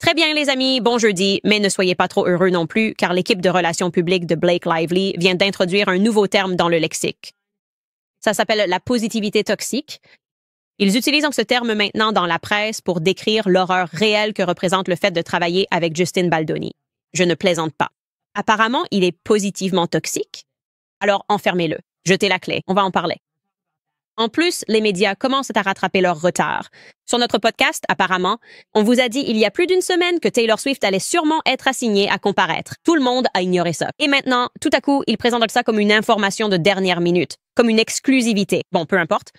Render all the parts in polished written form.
Très bien, les amis, bon jeudi, mais ne soyez pas trop heureux non plus, car l'équipe de relations publiques de Blake Lively vient d'introduire un nouveau terme dans le lexique. Ça s'appelle la positivité toxique. Ils utilisent ce terme maintenant dans la presse pour décrire l'horreur réelle que représente le fait de travailler avec Justin Baldoni. Je ne plaisante pas. Apparemment, il est positivement toxique. Alors, enfermez-le. Jetez la clé. On va en parler. En plus, les médias commencent à rattraper leur retard. Sur notre podcast, apparemment, on vous a dit il y a plus d'une semaine que Taylor Swift allait sûrement être assignée à comparaître. Tout le monde a ignoré ça. Et maintenant, tout à coup, ils présentent ça comme une information de dernière minute, comme une exclusivité. Bon, peu importe.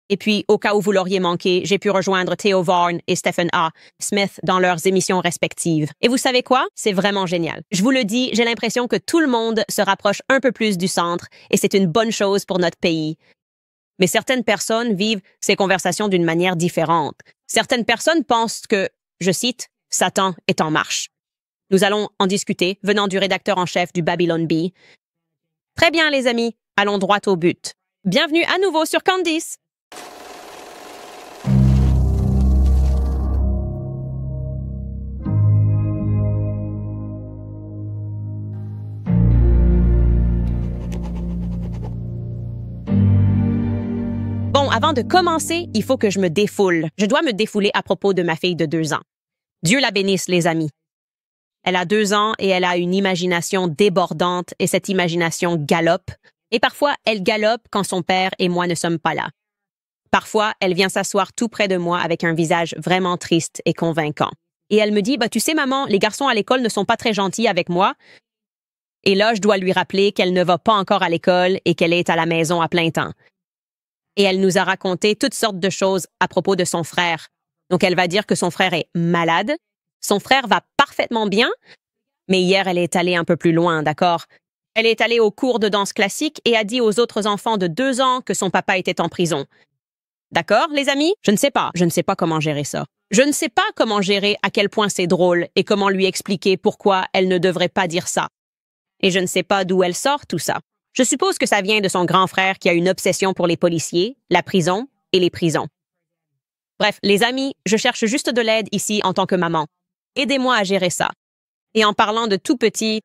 Et puis, au cas où vous l'auriez manqué, j'ai pu rejoindre Theo Vaughn et Stephen A. Smith dans leurs émissions respectives. Et vous savez quoi? C'est vraiment génial. Je vous le dis, j'ai l'impression que tout le monde se rapproche un peu plus du centre et c'est une bonne chose pour notre pays. Mais certaines personnes vivent ces conversations d'une manière différente. Certaines personnes pensent que, je cite, « Satan est en marche ». Nous allons en discuter, venant du rédacteur en chef du Babylon Bee. Très bien, les amis, allons droit au but. Bienvenue à nouveau sur Candice. Bon, avant de commencer, il faut que je me défoule. Je dois me défouler à propos de ma fille de 2 ans. Dieu la bénisse, les amis. Elle a 2 ans et elle a une imagination débordante et cette imagination galope. Et parfois, elle galope quand son père et moi ne sommes pas là. Parfois, elle vient s'asseoir tout près de moi avec un visage vraiment triste et convaincant. Et elle me dit, « Tu sais, maman, les garçons à l'école ne sont pas très gentils avec moi. » Et là, je dois lui rappeler qu'elle ne va pas encore à l'école et qu'elle est à la maison à plein temps. Et elle nous a raconté toutes sortes de choses à propos de son frère. Donc, elle va dire que son frère est malade. Son frère va parfaitement bien, mais hier, elle est allée un peu plus loin, d'accord? Elle est allée au cours de danse classique et a dit aux autres enfants de 2 ans que son papa était en prison. D'accord, les amis? Je ne sais pas. Je ne sais pas comment gérer ça. Je ne sais pas comment gérer à quel point c'est drôle et comment lui expliquer pourquoi elle ne devrait pas dire ça. Et je ne sais pas d'où elle sort tout ça. Je suppose que ça vient de son grand frère qui a une obsession pour les policiers, la prison et les prisons. Bref, les amis, je cherche juste de l'aide ici en tant que maman. Aidez-moi à gérer ça. Et en parlant de tout petit,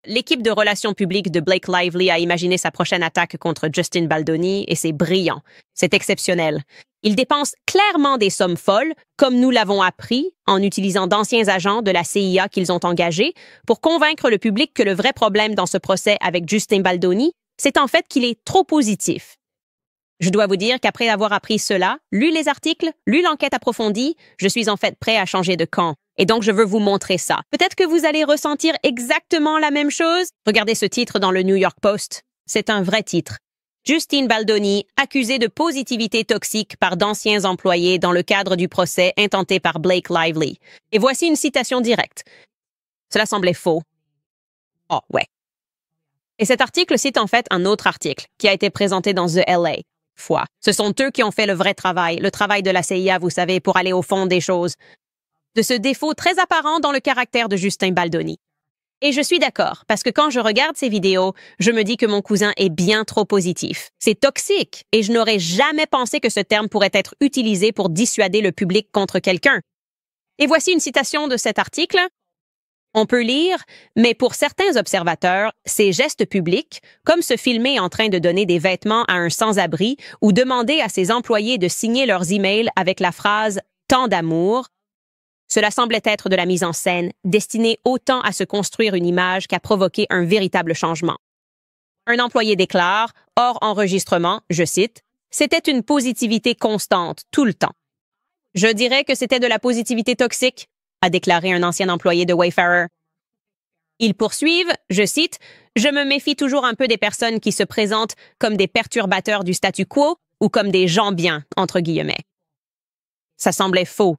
l'équipe de relations publiques de Blake Lively a imaginé sa prochaine attaque contre Justin Baldoni et c'est brillant. C'est exceptionnel. Il dépense clairement des sommes folles, comme nous l'avons appris, en utilisant d'anciens agents de la CIA qu'ils ont engagés pour convaincre le public que le vrai problème dans ce procès avec Justin Baldoni, c'est en fait qu'il est trop positif. Je dois vous dire qu'après avoir appris cela, lu les articles, lu l'enquête approfondie, je suis en fait prêt à changer de camp. Et donc, je veux vous montrer ça. Peut-être que vous allez ressentir exactement la même chose. Regardez ce titre dans le New York Post. C'est un vrai titre. Justin Baldoni, accusé de positivité toxique par d'anciens employés dans le cadre du procès intenté par Blake Lively. Et voici une citation directe. Cela semblait faux. Oh, ouais. Et cet article cite en fait un autre article qui a été présenté dans The LA. Ce sont eux qui ont fait le vrai travail, le travail de la CIA, vous savez, pour aller au fond des choses, de ce défaut très apparent dans le caractère de Justin Baldoni. Et je suis d'accord, parce que quand je regarde ces vidéos, je me dis que mon cousin est bien trop positif. C'est toxique, et je n'aurais jamais pensé que ce terme pourrait être utilisé pour dissuader le public contre quelqu'un. Et voici une citation de cet article. On peut lire, mais pour certains observateurs, ces gestes publics, comme se filmer en train de donner des vêtements à un sans-abri ou demander à ses employés de signer leurs emails avec la phrase « tant d'amour », cela semblait être de la mise en scène, destinée autant à se construire une image qu'à provoquer un véritable changement. Un employé déclare, hors enregistrement, je cite, « C'était une positivité constante, tout le temps. » Je dirais que c'était de la positivité toxique, a déclaré un ancien employé de Wayfarer. Ils poursuivent, je cite, « Je me méfie toujours un peu des personnes qui se présentent comme des perturbateurs du statu quo ou comme des gens bien, entre guillemets. » Ça semblait faux.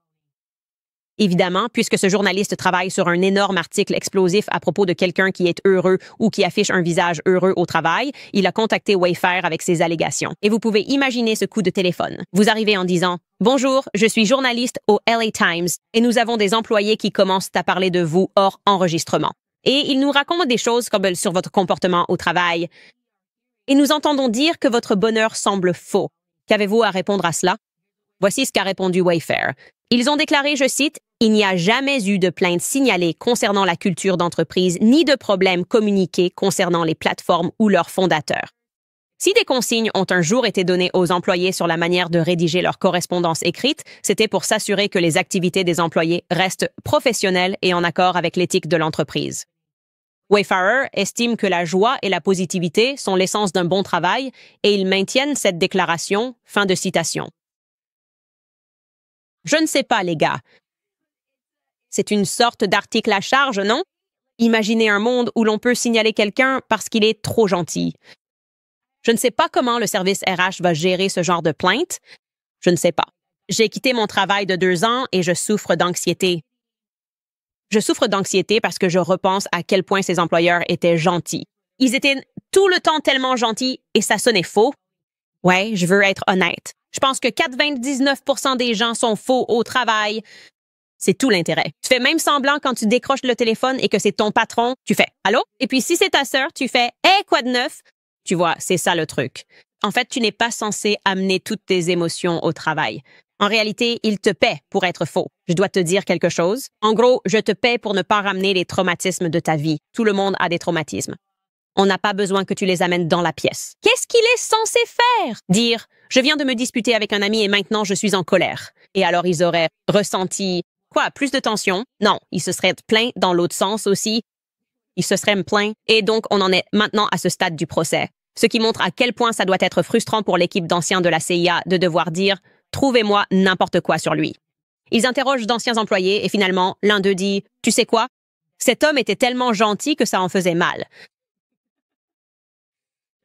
Évidemment, puisque ce journaliste travaille sur un énorme article explosif à propos de quelqu'un qui est heureux ou qui affiche un visage heureux au travail, il a contacté Wayfair avec ses allégations. Et vous pouvez imaginer ce coup de téléphone. Vous arrivez en disant « Bonjour, je suis journaliste au LA Times et nous avons des employés qui commencent à parler de vous hors enregistrement. Et ils nous racontent des choses comme sur votre comportement au travail. Et nous entendons dire que votre bonheur semble faux. Qu'avez-vous à répondre à cela? » Voici ce qu'a répondu Wayfair. Ils ont déclaré, je cite, « Il n'y a jamais eu de plainte signalée concernant la culture d'entreprise ni de problème communiqué concernant les plateformes ou leurs fondateurs. » Si des consignes ont un jour été données aux employés sur la manière de rédiger leur correspondance écrite, c'était pour s'assurer que les activités des employés restent professionnelles et en accord avec l'éthique de l'entreprise. Wayfarer estime que la joie et la positivité sont l'essence d'un bon travail et ils maintiennent cette déclaration. Fin de citation. Je ne sais pas, les gars. C'est une sorte d'article à charge, non? Imaginez un monde où l'on peut signaler quelqu'un parce qu'il est trop gentil. Je ne sais pas comment le service RH va gérer ce genre de plainte. Je ne sais pas. J'ai quitté mon travail de 2 ans et je souffre d'anxiété. Je souffre d'anxiété parce que je repense à quel point ces employeurs étaient gentils. Ils étaient tout le temps tellement gentils et ça sonnait faux. Ouais, je veux être honnête. Je pense que 99% des gens sont faux au travail. C'est tout l'intérêt. Tu fais même semblant quand tu décroches le téléphone et que c'est ton patron. Tu fais « Allô? » Et puis si c'est ta sœur, tu fais « Hey, quoi de neuf? » Tu vois, c'est ça le truc. En fait, tu n'es pas censé amener toutes tes émotions au travail. En réalité, il te paie pour être faux. Je dois te dire quelque chose. En gros, je te paie pour ne pas ramener les traumatismes de ta vie. Tout le monde a des traumatismes. On n'a pas besoin que tu les amènes dans la pièce. Qu'est-ce qu'il est censé faire? Dire « Je viens de me disputer avec un ami et maintenant je suis en colère. » Et alors ils auraient ressenti, quoi, plus de tension? Non, ils se seraient plaints dans l'autre sens aussi. Ils se seraient plaints. Et donc, on en est maintenant à ce stade du procès. Ce qui montre à quel point ça doit être frustrant pour l'équipe d'anciens de la CIA de devoir dire « Trouvez-moi n'importe quoi sur lui. » Ils interrogent d'anciens employés et finalement, l'un d'eux dit « Tu sais quoi? Cet homme était tellement gentil que ça en faisait mal. »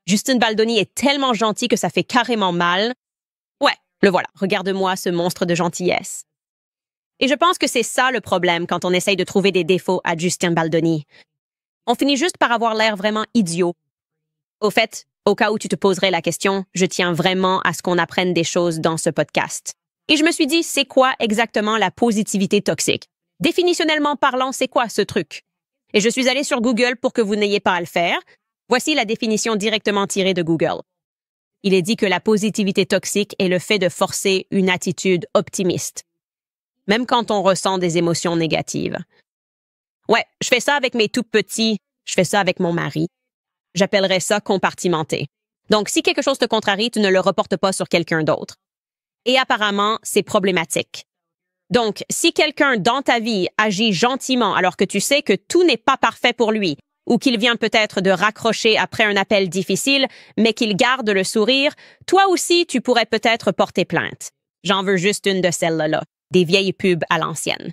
Justin Baldoni est tellement gentil que ça fait carrément mal. Ouais, le voilà. Regarde-moi ce monstre de gentillesse. Et je pense que c'est ça le problème quand on essaye de trouver des défauts à Justin Baldoni. On finit juste par avoir l'air vraiment idiot. Au fait, au cas où tu te poserais la question, je tiens vraiment à ce qu'on apprenne des choses dans ce podcast. Et je me suis dit, c'est quoi exactement la positivité toxique? Définitionnellement parlant, c'est quoi ce truc? Et je suis allée sur Google pour que vous n'ayez pas à le faire. Voici la définition directement tirée de Google. Il est dit que la positivité toxique est le fait de forcer une attitude optimiste, même quand on ressent des émotions négatives. Ouais, je fais ça avec mes tout petits, je fais ça avec mon mari. J'appellerais ça compartimenté. Donc, si quelque chose te contrarie, tu ne le reportes pas sur quelqu'un d'autre. Et apparemment, c'est problématique. Donc, si quelqu'un dans ta vie agit gentiment alors que tu sais que tout n'est pas parfait pour lui, ou qu'il vient peut-être de raccrocher après un appel difficile, mais qu'il garde le sourire, toi aussi, tu pourrais peut-être porter plainte. J'en veux juste une de celles-là, des vieilles pubs à l'ancienne.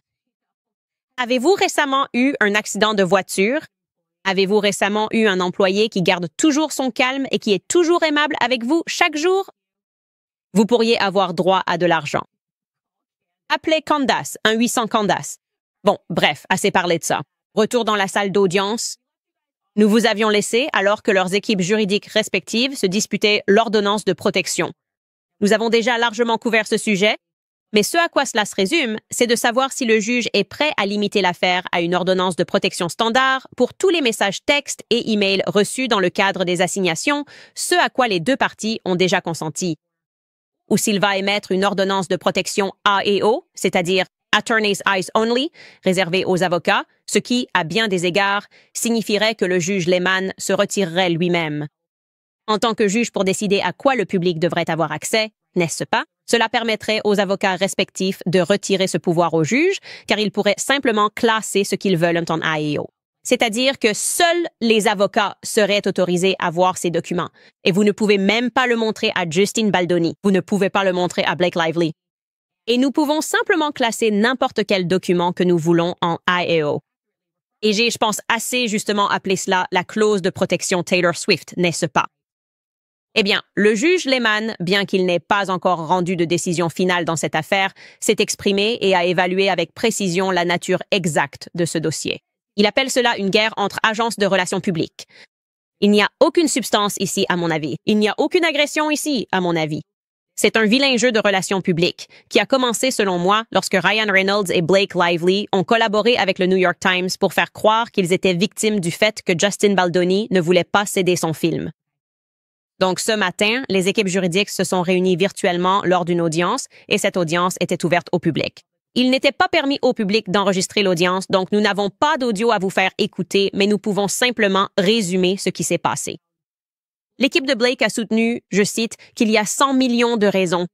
Avez-vous récemment eu un accident de voiture? Avez-vous récemment eu un employé qui garde toujours son calme et qui est toujours aimable avec vous chaque jour? Vous pourriez avoir droit à de l'argent. Appelez Candace, 1-800-Candace. Bon, bref, assez parlé de ça. Retour dans la salle d'audience. Nous vous avions laissé alors que leurs équipes juridiques respectives se disputaient l'ordonnance de protection. Nous avons déjà largement couvert ce sujet, mais ce à quoi cela se résume, c'est de savoir si le juge est prêt à limiter l'affaire à une ordonnance de protection standard pour tous les messages textes et emails reçus dans le cadre des assignations, ce à quoi les deux parties ont déjà consenti. Ou s'il va émettre une ordonnance de protection AEO, c'est-à-dire Attorney's Eyes Only, réservée aux avocats, ce qui, à bien des égards, signifierait que le juge Lehman se retirerait lui-même. En tant que juge pour décider à quoi le public devrait avoir accès, n'est-ce pas? Cela permettrait aux avocats respectifs de retirer ce pouvoir au juge, car ils pourraient simplement classer ce qu'ils veulent en AEO. C'est-à-dire que seuls les avocats seraient autorisés à voir ces documents. Et vous ne pouvez même pas le montrer à Justin Baldoni. Vous ne pouvez pas le montrer à Blake Lively. Et nous pouvons simplement classer n'importe quel document que nous voulons en AEO. Et j'ai, je pense, assez justement appelé cela la clause de protection Taylor Swift, n'est-ce pas? Eh bien, le juge Lehman, bien qu'il n'ait pas encore rendu de décision finale dans cette affaire, s'est exprimé et a évalué avec précision la nature exacte de ce dossier. Il appelle cela une guerre entre agences de relations publiques. Il n'y a aucune substance ici, à mon avis. Il n'y a aucune agression ici, à mon avis. C'est un vilain jeu de relations publiques qui a commencé, selon moi, lorsque Ryan Reynolds et Blake Lively ont collaboré avec le New York Times pour faire croire qu'ils étaient victimes du fait que Justin Baldoni ne voulait pas céder son film. Donc, ce matin, les équipes juridiques se sont réunies virtuellement lors d'une audience et cette audience était ouverte au public. Il n'était pas permis au public d'enregistrer l'audience, donc nous n'avons pas d'audio à vous faire écouter, mais nous pouvons simplement résumer ce qui s'est passé. L'équipe de Blake a soutenu, je cite, qu'il y a 100 millions de raisons.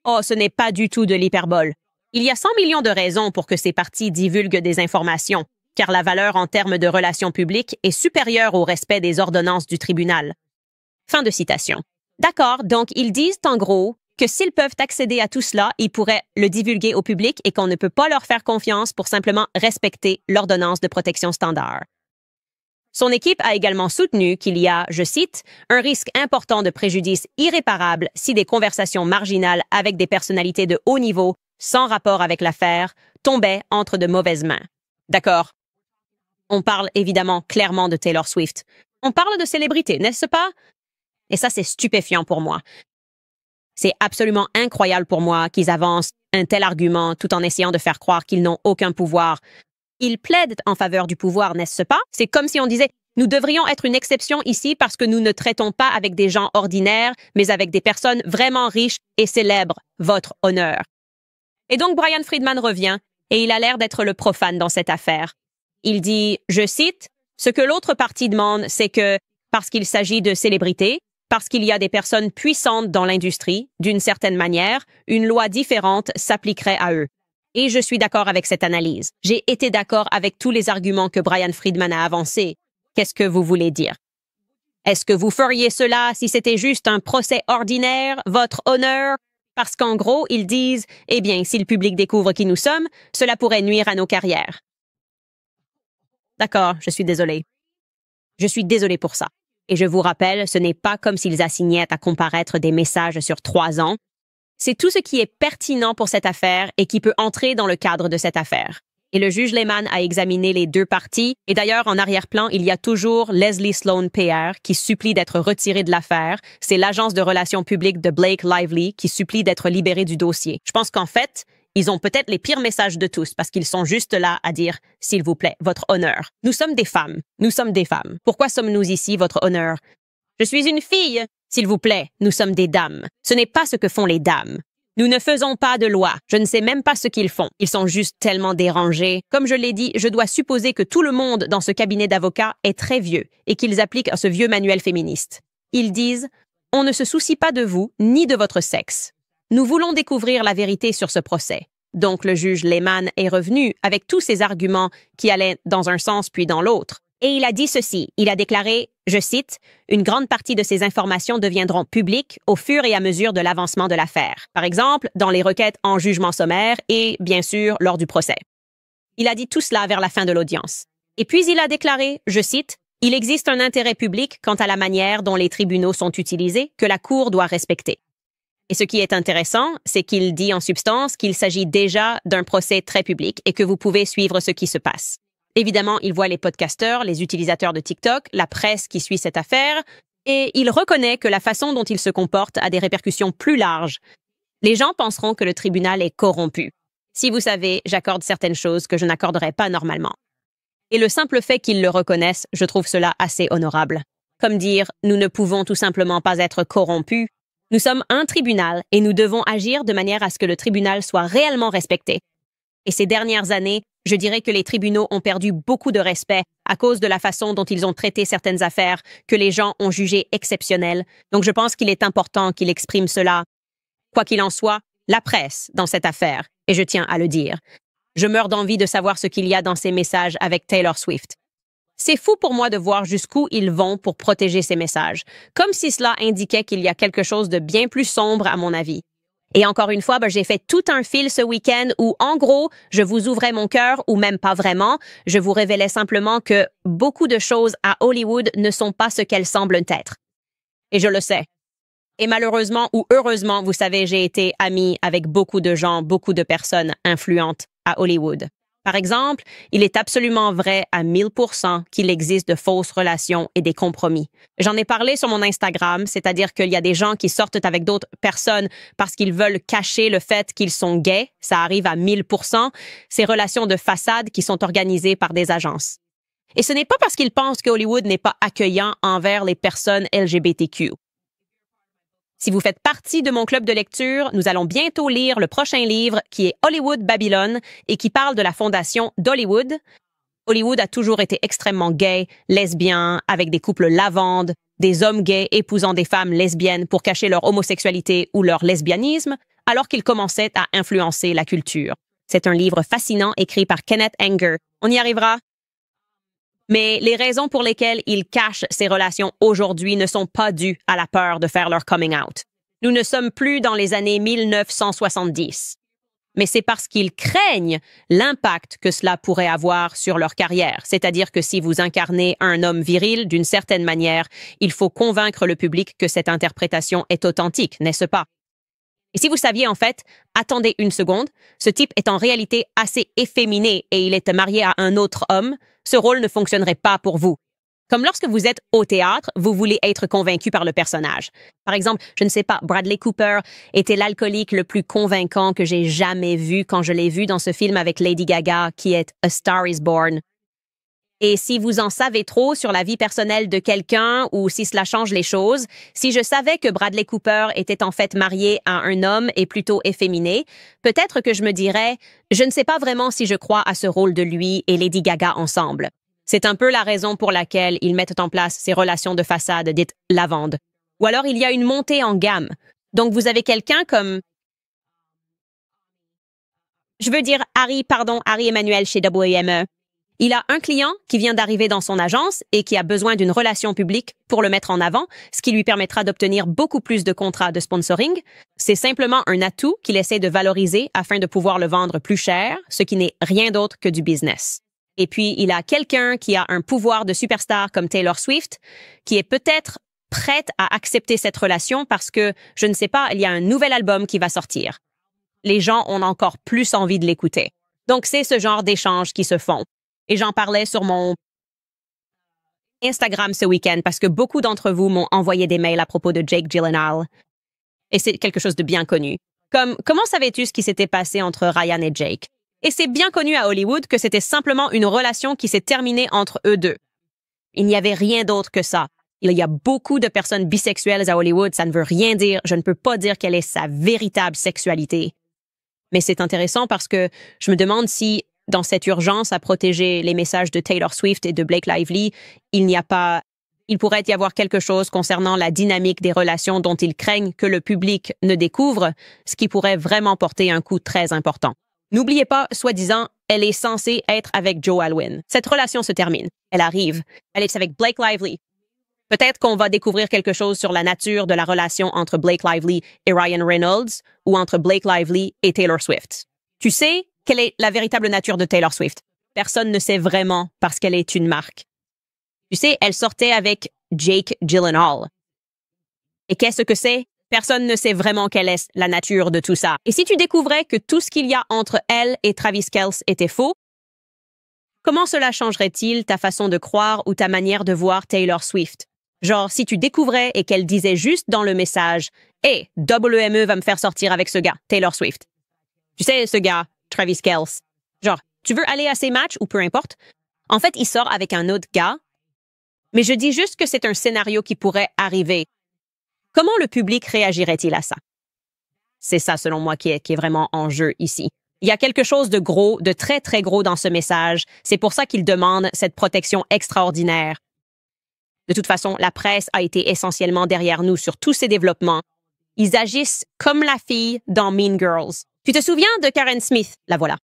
Oh, ce n'est pas du tout de l'hyperbole. Il y a 100 millions de raisons pour que ces partis divulguent des informations, car la valeur en termes de relations publiques est supérieure au respect des ordonnances du tribunal. Fin de citation. D'accord, donc ils disent en gros que s'ils peuvent accéder à tout cela, ils pourraient le divulguer au public et qu'on ne peut pas leur faire confiance pour simplement respecter l'ordonnance de protection standard. Son équipe a également soutenu qu'il y a, je cite, un risque important de préjudice irréparable si des conversations marginales avec des personnalités de haut niveau, sans rapport avec l'affaire, tombaient entre de mauvaises mains. D'accord. On parle évidemment clairement de Taylor Swift. On parle de célébrité, n'est-ce pas? Et ça, c'est stupéfiant pour moi. C'est absolument incroyable pour moi qu'ils avancent un tel argument tout en essayant de faire croire qu'ils n'ont aucun pouvoir. Ils plaident en faveur du pouvoir, n'est-ce pas? C'est comme si on disait « Nous devrions être une exception ici parce que nous ne traitons pas avec des gens ordinaires, mais avec des personnes vraiment riches et célèbres, votre honneur. » Et donc Brian Friedman revient et il a l'air d'être le profane dans cette affaire. Il dit, je cite, « Ce que l'autre partie demande, c'est que, parce qu'il s'agit de célébrités, parce qu'il y a des personnes puissantes dans l'industrie, d'une certaine manière, une loi différente s'appliquerait à eux. » Et je suis d'accord avec cette analyse. J'ai été d'accord avec tous les arguments que Brian Friedman a avancés. Qu'est-ce que vous voulez dire? Est-ce que vous feriez cela si c'était juste un procès ordinaire, votre honneur? Parce qu'en gros, ils disent, eh bien, si le public découvre qui nous sommes, cela pourrait nuire à nos carrières. D'accord, je suis désolée. Je suis désolée pour ça. Et je vous rappelle, ce n'est pas comme s'ils assignaient à comparaître des messages sur 3 ans. C'est tout ce qui est pertinent pour cette affaire et qui peut entrer dans le cadre de cette affaire. Et le juge Lehman a examiné les deux parties. Et d'ailleurs, en arrière-plan, il y a toujours Leslie Sloan PR qui supplie d'être retirée de l'affaire. C'est l'agence de relations publiques de Blake Lively qui supplie d'être libérée du dossier. Je pense qu'en fait, ils ont peut-être les pires messages de tous parce qu'ils sont juste là à dire « S'il vous plaît, votre honneur. Nous sommes des femmes. Nous sommes des femmes. Pourquoi sommes-nous ici, votre honneur? Je suis une fille. S'il vous plaît, nous sommes des dames. Ce n'est pas ce que font les dames. Nous ne faisons pas de loi. Je ne sais même pas ce qu'ils font. Ils sont juste tellement dérangés. Comme je l'ai dit, je dois supposer que tout le monde dans ce cabinet d'avocats est très vieux et qu'ils appliquent ce vieux manuel féministe. Ils disent « On ne se soucie pas de vous ni de votre sexe. Nous voulons découvrir la vérité sur ce procès. » Donc le juge Lehman est revenu avec tous ses arguments qui allaient dans un sens puis dans l'autre. Et il a dit ceci. Il a déclaré, je cite, « Une grande partie de ces informations deviendront publiques au fur et à mesure de l'avancement de l'affaire. Par exemple, dans les requêtes en jugement sommaire et, bien sûr, lors du procès. » Il a dit tout cela vers la fin de l'audience. Et puis il a déclaré, je cite, « Il existe un intérêt public quant à la manière dont les tribunaux sont utilisés que la Cour doit respecter. » Et ce qui est intéressant, c'est qu'il dit en substance qu'il s'agit déjà d'un procès très public et que vous pouvez suivre ce qui se passe. Évidemment, il voit les podcasteurs, les utilisateurs de TikTok, la presse qui suit cette affaire, et il reconnaît que la façon dont il se comporte a des répercussions plus larges. Les gens penseront que le tribunal est corrompu. Si vous savez, j'accorde certaines choses que je n'accorderais pas normalement. Et le simple fait qu'ils le reconnaissent, je trouve cela assez honorable. Comme dire, nous ne pouvons tout simplement pas être corrompus. Nous sommes un tribunal et nous devons agir de manière à ce que le tribunal soit réellement respecté. Et ces dernières années, je dirais que les tribunaux ont perdu beaucoup de respect à cause de la façon dont ils ont traité certaines affaires que les gens ont jugées exceptionnelles. Donc je pense qu'il est important qu'il exprime cela. Quoi qu'il en soit, la presse dans cette affaire, et je tiens à le dire, je meurs d'envie de savoir ce qu'il y a dans ces messages avec Taylor Swift. C'est fou pour moi de voir jusqu'où ils vont pour protéger ces messages, comme si cela indiquait qu'il y a quelque chose de bien plus sombre à mon avis. Et encore une fois, j'ai fait tout un fil ce week-end où, en gros, je vous ouvrais mon cœur, ou même pas vraiment. Je vous révélais simplement que beaucoup de choses à Hollywood ne sont pas ce qu'elles semblent être. Et je le sais. Et malheureusement ou heureusement, vous savez, j'ai été amie avec beaucoup de gens, beaucoup de personnes influentes à Hollywood. Par exemple, il est absolument vrai à 1000% qu'il existe de fausses relations et des compromis. J'en ai parlé sur mon Instagram, c'est-à-dire qu'il y a des gens qui sortent avec d'autres personnes parce qu'ils veulent cacher le fait qu'ils sont gays. Ça arrive à 1000%. Ces relations de façade qui sont organisées par des agences. Et ce n'est pas parce qu'ils pensent que Hollywood n'est pas accueillant envers les personnes LGBTQ. Si vous faites partie de mon club de lecture, nous allons bientôt lire le prochain livre qui est Hollywood Babylon et qui parle de la fondation d'Hollywood. Hollywood a toujours été extrêmement gay, lesbien, avec des couples lavandes, des hommes gays épousant des femmes lesbiennes pour cacher leur homosexualité ou leur lesbianisme, alors qu'ils commençaient à influencer la culture. C'est un livre fascinant écrit par Kenneth Anger. On y arrivera? Mais les raisons pour lesquelles ils cachent ces relations aujourd'hui ne sont pas dues à la peur de faire leur coming out. Nous ne sommes plus dans les années 1970. Mais c'est parce qu'ils craignent l'impact que cela pourrait avoir sur leur carrière. C'est-à-dire que si vous incarnez un homme viril d'une certaine manière, il faut convaincre le public que cette interprétation est authentique, n'est-ce pas? Et si vous saviez, en fait, attendez une seconde, ce type est en réalité assez efféminé et il est marié à un autre homme, ce rôle ne fonctionnerait pas pour vous. Comme lorsque vous êtes au théâtre, vous voulez être convaincu par le personnage. Par exemple, je ne sais pas, Bradley Cooper était l'alcoolique le plus convaincant que j'ai jamais vu quand je l'ai vu dans ce film avec Lady Gaga qui est A Star is Born. Et si vous en savez trop sur la vie personnelle de quelqu'un ou si cela change les choses, si je savais que Bradley Cooper était en fait marié à un homme et plutôt efféminé, peut-être que je me dirais, je ne sais pas vraiment si je crois à ce rôle de lui et Lady Gaga ensemble. C'est un peu la raison pour laquelle ils mettent en place ces relations de façade dites lavandes. Ou alors il y a une montée en gamme. Donc vous avez quelqu'un comme... Je veux dire Harry Emmanuel chez WME. Il a un client qui vient d'arriver dans son agence et qui a besoin d'une relation publique pour le mettre en avant, ce qui lui permettra d'obtenir beaucoup plus de contrats de sponsoring. C'est simplement un atout qu'il essaie de valoriser afin de pouvoir le vendre plus cher, ce qui n'est rien d'autre que du business. Et puis, il a quelqu'un qui a un pouvoir de superstar comme Taylor Swift, qui est peut-être prête à accepter cette relation parce que, je ne sais pas, il y a un nouvel album qui va sortir. Les gens ont encore plus envie de l'écouter. Donc, c'est ce genre d'échanges qui se font. Et j'en parlais sur mon Instagram ce week-end parce que beaucoup d'entre vous m'ont envoyé des mails à propos de Jake Gyllenhaal. Et c'est quelque chose de bien connu. Comment savais-tu ce qui s'était passé entre Ryan et Jake? Et c'est bien connu à Hollywood que c'était simplement une relation qui s'est terminée entre eux deux. Il n'y avait rien d'autre que ça. Il y a beaucoup de personnes bisexuelles à Hollywood, ça ne veut rien dire. Je ne peux pas dire quelle est sa véritable sexualité. Mais c'est intéressant parce que je me demande si, dans cette urgence à protéger les messages de Taylor Swift et de Blake Lively, il pourrait y avoir quelque chose concernant la dynamique des relations dont ils craignent que le public ne découvre, ce qui pourrait vraiment porter un coup très important. N'oubliez pas, soi-disant, elle est censée être avec Joe Alwyn. Cette relation se termine. Elle arrive. Elle est avec Blake Lively. Peut-être qu'on va découvrir quelque chose sur la nature de la relation entre Blake Lively et Ryan Reynolds ou entre Blake Lively et Taylor Swift. Tu sais quelle est la véritable nature de Taylor Swift? Personne ne sait vraiment parce qu'elle est une marque. Tu sais, elle sortait avec Jake Gyllenhaal. Et qu'est-ce que c'est? Personne ne sait vraiment quelle est la nature de tout ça. Et si tu découvrais que tout ce qu'il y a entre elle et Travis Kelce était faux, comment cela changerait-il ta façon de croire ou ta manière de voir Taylor Swift? Genre, si tu découvrais et qu'elle disait juste dans le message « Hey, WME va me faire sortir avec ce gars, Taylor Swift. » Tu sais, ce gars, Travis Kelce. Genre, tu veux aller à ses matchs ou peu importe? En fait, il sort avec un autre gars. Mais je dis juste que c'est un scénario qui pourrait arriver. Comment le public réagirait-il à ça? C'est ça, selon moi, qui est vraiment en jeu ici. Il y a quelque chose de gros, de très, très gros dans ce message. C'est pour ça qu'il demande cette protection extraordinaire. De toute façon, la presse a été essentiellement derrière nous sur tous ces développements. Ils agissent comme la fille dans Mean Girls. Tu te souviens de Karen Smith? La voilà.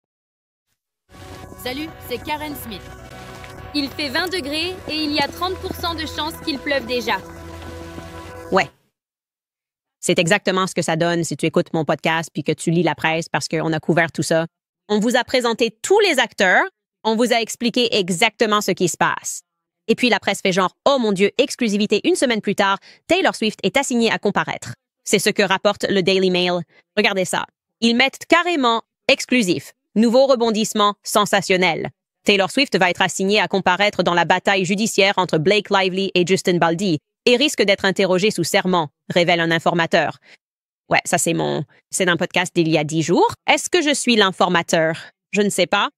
Salut, c'est Karen Smith. Il fait 20 degrés et il y a 30% de chances qu'il pleuve déjà. Ouais. C'est exactement ce que ça donne si tu écoutes mon podcast puis que tu lis la presse parce qu'on a couvert tout ça. On vous a présenté tous les acteurs, on vous a expliqué exactement ce qui se passe. Et puis la presse fait genre « Oh mon Dieu, exclusivité, une semaine plus tard, Taylor Swift est assignée à comparaître. » C'est ce que rapporte le Daily Mail. Regardez ça. Ils mettent carrément « exclusif ». Nouveau rebondissement sensationnel. Taylor Swift va être assignée à comparaître dans la bataille judiciaire entre Blake Lively et Justin Baldi et risque d'être interrogée sous serment, révèle un informateur. Ouais, ça c'est d'un podcast d'il y a 10 jours. Est-ce que je suis l'informateur? Je ne sais pas.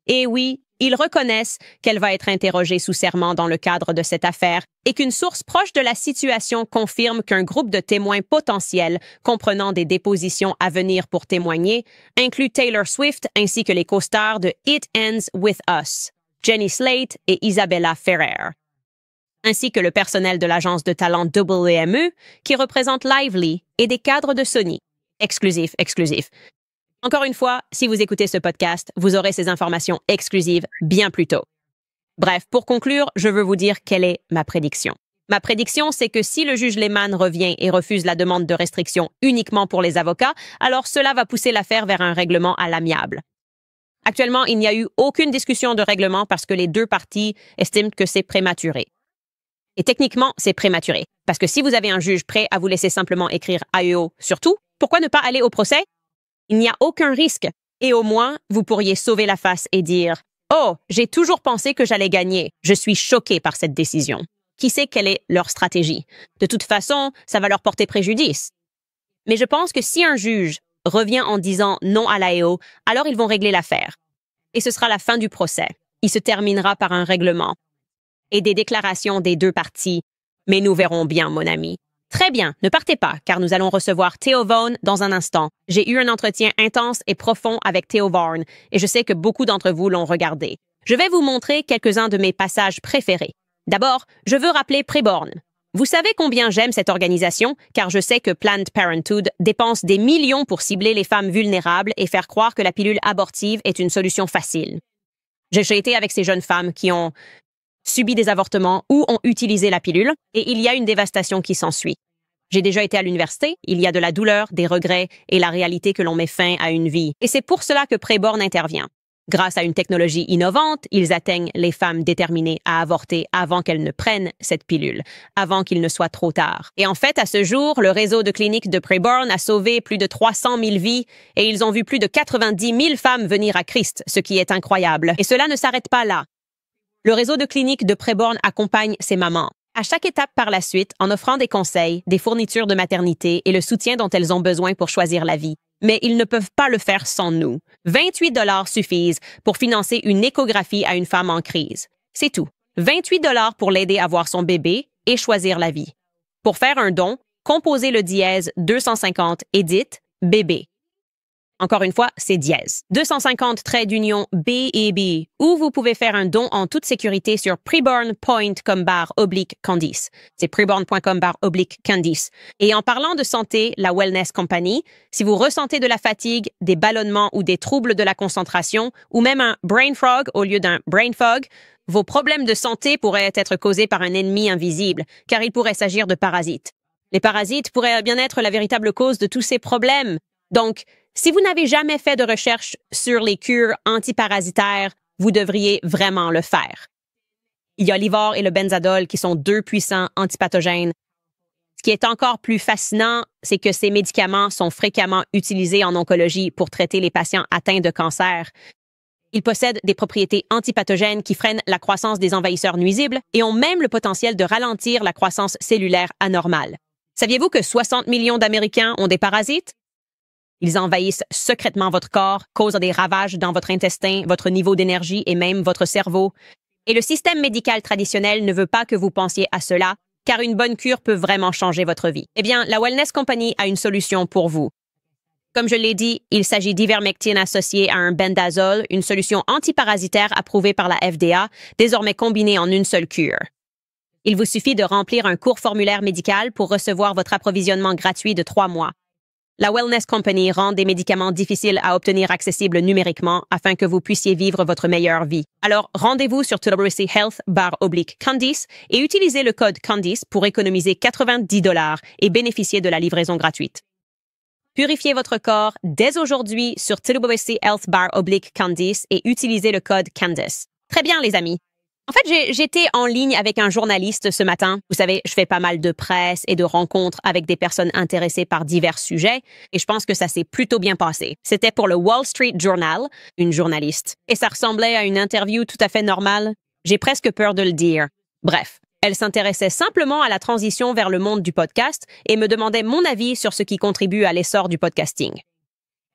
Et oui, Ils reconnaissent qu'elle va être interrogée sous serment dans le cadre de cette affaire et qu'une source proche de la situation confirme qu'un groupe de témoins potentiels, comprenant des dépositions à venir pour témoigner, inclut Taylor Swift ainsi que les co-stars de It Ends With Us, Jenny Slate et Isabella Ferrer, ainsi que le personnel de l'agence de talent WME qui représente Lively et des cadres de Sony. Exclusif. Encore une fois, si vous écoutez ce podcast, vous aurez ces informations exclusives bien plus tôt. Bref, pour conclure, je veux vous dire quelle est ma prédiction. Ma prédiction, c'est que si le juge Lehman revient et refuse la demande de restriction uniquement pour les avocats, alors cela va pousser l'affaire vers un règlement à l'amiable. Actuellement, il n'y a eu aucune discussion de règlement parce que les deux parties estiment que c'est prématuré. Et techniquement, c'est prématuré. Parce que si vous avez un juge prêt à vous laisser simplement écrire AEO sur tout, pourquoi ne pas aller au procès? Il n'y a aucun risque. Et au moins, vous pourriez sauver la face et dire « Oh, j'ai toujours pensé que j'allais gagner. Je suis choqué par cette décision. » Qui sait quelle est leur stratégie? De toute façon, ça va leur porter préjudice. Mais je pense que si un juge revient en disant non à l'AEO, alors ils vont régler l'affaire. Et ce sera la fin du procès. Il se terminera par un règlement et des déclarations des deux parties. Mais nous verrons bien, mon ami. Très bien, ne partez pas, car nous allons recevoir Theo Vaughn dans un instant. J'ai eu un entretien intense et profond avec Theo Vaughn, et je sais que beaucoup d'entre vous l'ont regardé. Je vais vous montrer quelques-uns de mes passages préférés. D'abord, je veux rappeler Preborn. Vous savez combien j'aime cette organisation, car je sais que Planned Parenthood dépense des millions pour cibler les femmes vulnérables et faire croire que la pilule abortive est une solution facile. J'ai été avec ces jeunes femmes qui ont subi des avortements ou ont utilisé la pilule, et il y a une dévastation qui s'ensuit. J'ai déjà été à l'université, il y a de la douleur, des regrets et la réalité que l'on met fin à une vie. Et c'est pour cela que Preborn intervient. Grâce à une technologie innovante, ils atteignent les femmes déterminées à avorter avant qu'elles ne prennent cette pilule, avant qu'il ne soit trop tard. Et en fait, à ce jour, le réseau de cliniques de Preborn a sauvé plus de 300 000 vies et ils ont vu plus de 90 000 femmes venir à Christ, ce qui est incroyable. Et cela ne s'arrête pas là. Le réseau de cliniques de Preborn accompagne ces mamans à chaque étape par la suite en offrant des conseils, des fournitures de maternité et le soutien dont elles ont besoin pour choisir la vie. Mais ils ne peuvent pas le faire sans nous. 28 $ suffisent pour financer une échographie à une femme en crise. C'est tout. 28 $ pour l'aider à voir son bébé et choisir la vie. Pour faire un don, composez le dièse 250 et dites « bébé ». Encore une fois, c'est dièse. 250 traits d'union B&B, ou vous pouvez faire un don en toute sécurité sur preborn.com/Candice. C'est preborn.com/Candice. Et en parlant de santé, la Wellness Company, si vous ressentez de la fatigue, des ballonnements ou des troubles de la concentration, ou même un brain frog au lieu d'un brain fog, vos problèmes de santé pourraient être causés par un ennemi invisible, car il pourrait s'agir de parasites. Les parasites pourraient bien être la véritable cause de tous ces problèmes. Donc, si vous n'avez jamais fait de recherche sur les cures antiparasitaires, vous devriez vraiment le faire. Il y a l'Ivor et le Benzadol qui sont deux puissants antipathogènes. Ce qui est encore plus fascinant, c'est que ces médicaments sont fréquemment utilisés en oncologie pour traiter les patients atteints de cancer. Ils possèdent des propriétés antipathogènes qui freinent la croissance des envahisseurs nuisibles et ont même le potentiel de ralentir la croissance cellulaire anormale. Saviez-vous que 60 millions d'Américains ont des parasites? Ils envahissent secrètement votre corps, causent des ravages dans votre intestin, votre niveau d'énergie et même votre cerveau. Et le système médical traditionnel ne veut pas que vous pensiez à cela, car une bonne cure peut vraiment changer votre vie. Eh bien, la Wellness Company a une solution pour vous. Comme je l'ai dit, il s'agit d'ivermectine associée à un bendazole, une solution antiparasitaire approuvée par la FDA, désormais combinée en une seule cure. Il vous suffit de remplir un court formulaire médical pour recevoir votre approvisionnement gratuit de 3 mois. La Wellness Company rend des médicaments difficiles à obtenir accessibles numériquement afin que vous puissiez vivre votre meilleure vie. Alors, rendez-vous sur twc.health/Candice et utilisez le code Candice pour économiser 90 $ et bénéficier de la livraison gratuite. Purifiez votre corps dès aujourd'hui sur twc.health/Candice et utilisez le code Candice. Très bien, les amis. En fait, j'étais en ligne avec un journaliste ce matin. Vous savez, je fais pas mal de presse et de rencontres avec des personnes intéressées par divers sujets et je pense que ça s'est plutôt bien passé. C'était pour le Wall Street Journal, une journaliste. Et ça ressemblait à une interview tout à fait normale. J'ai presque peur de le dire. Bref, elle s'intéressait simplement à la transition vers le monde du podcast et me demandait mon avis sur ce qui contribue à l'essor du podcasting.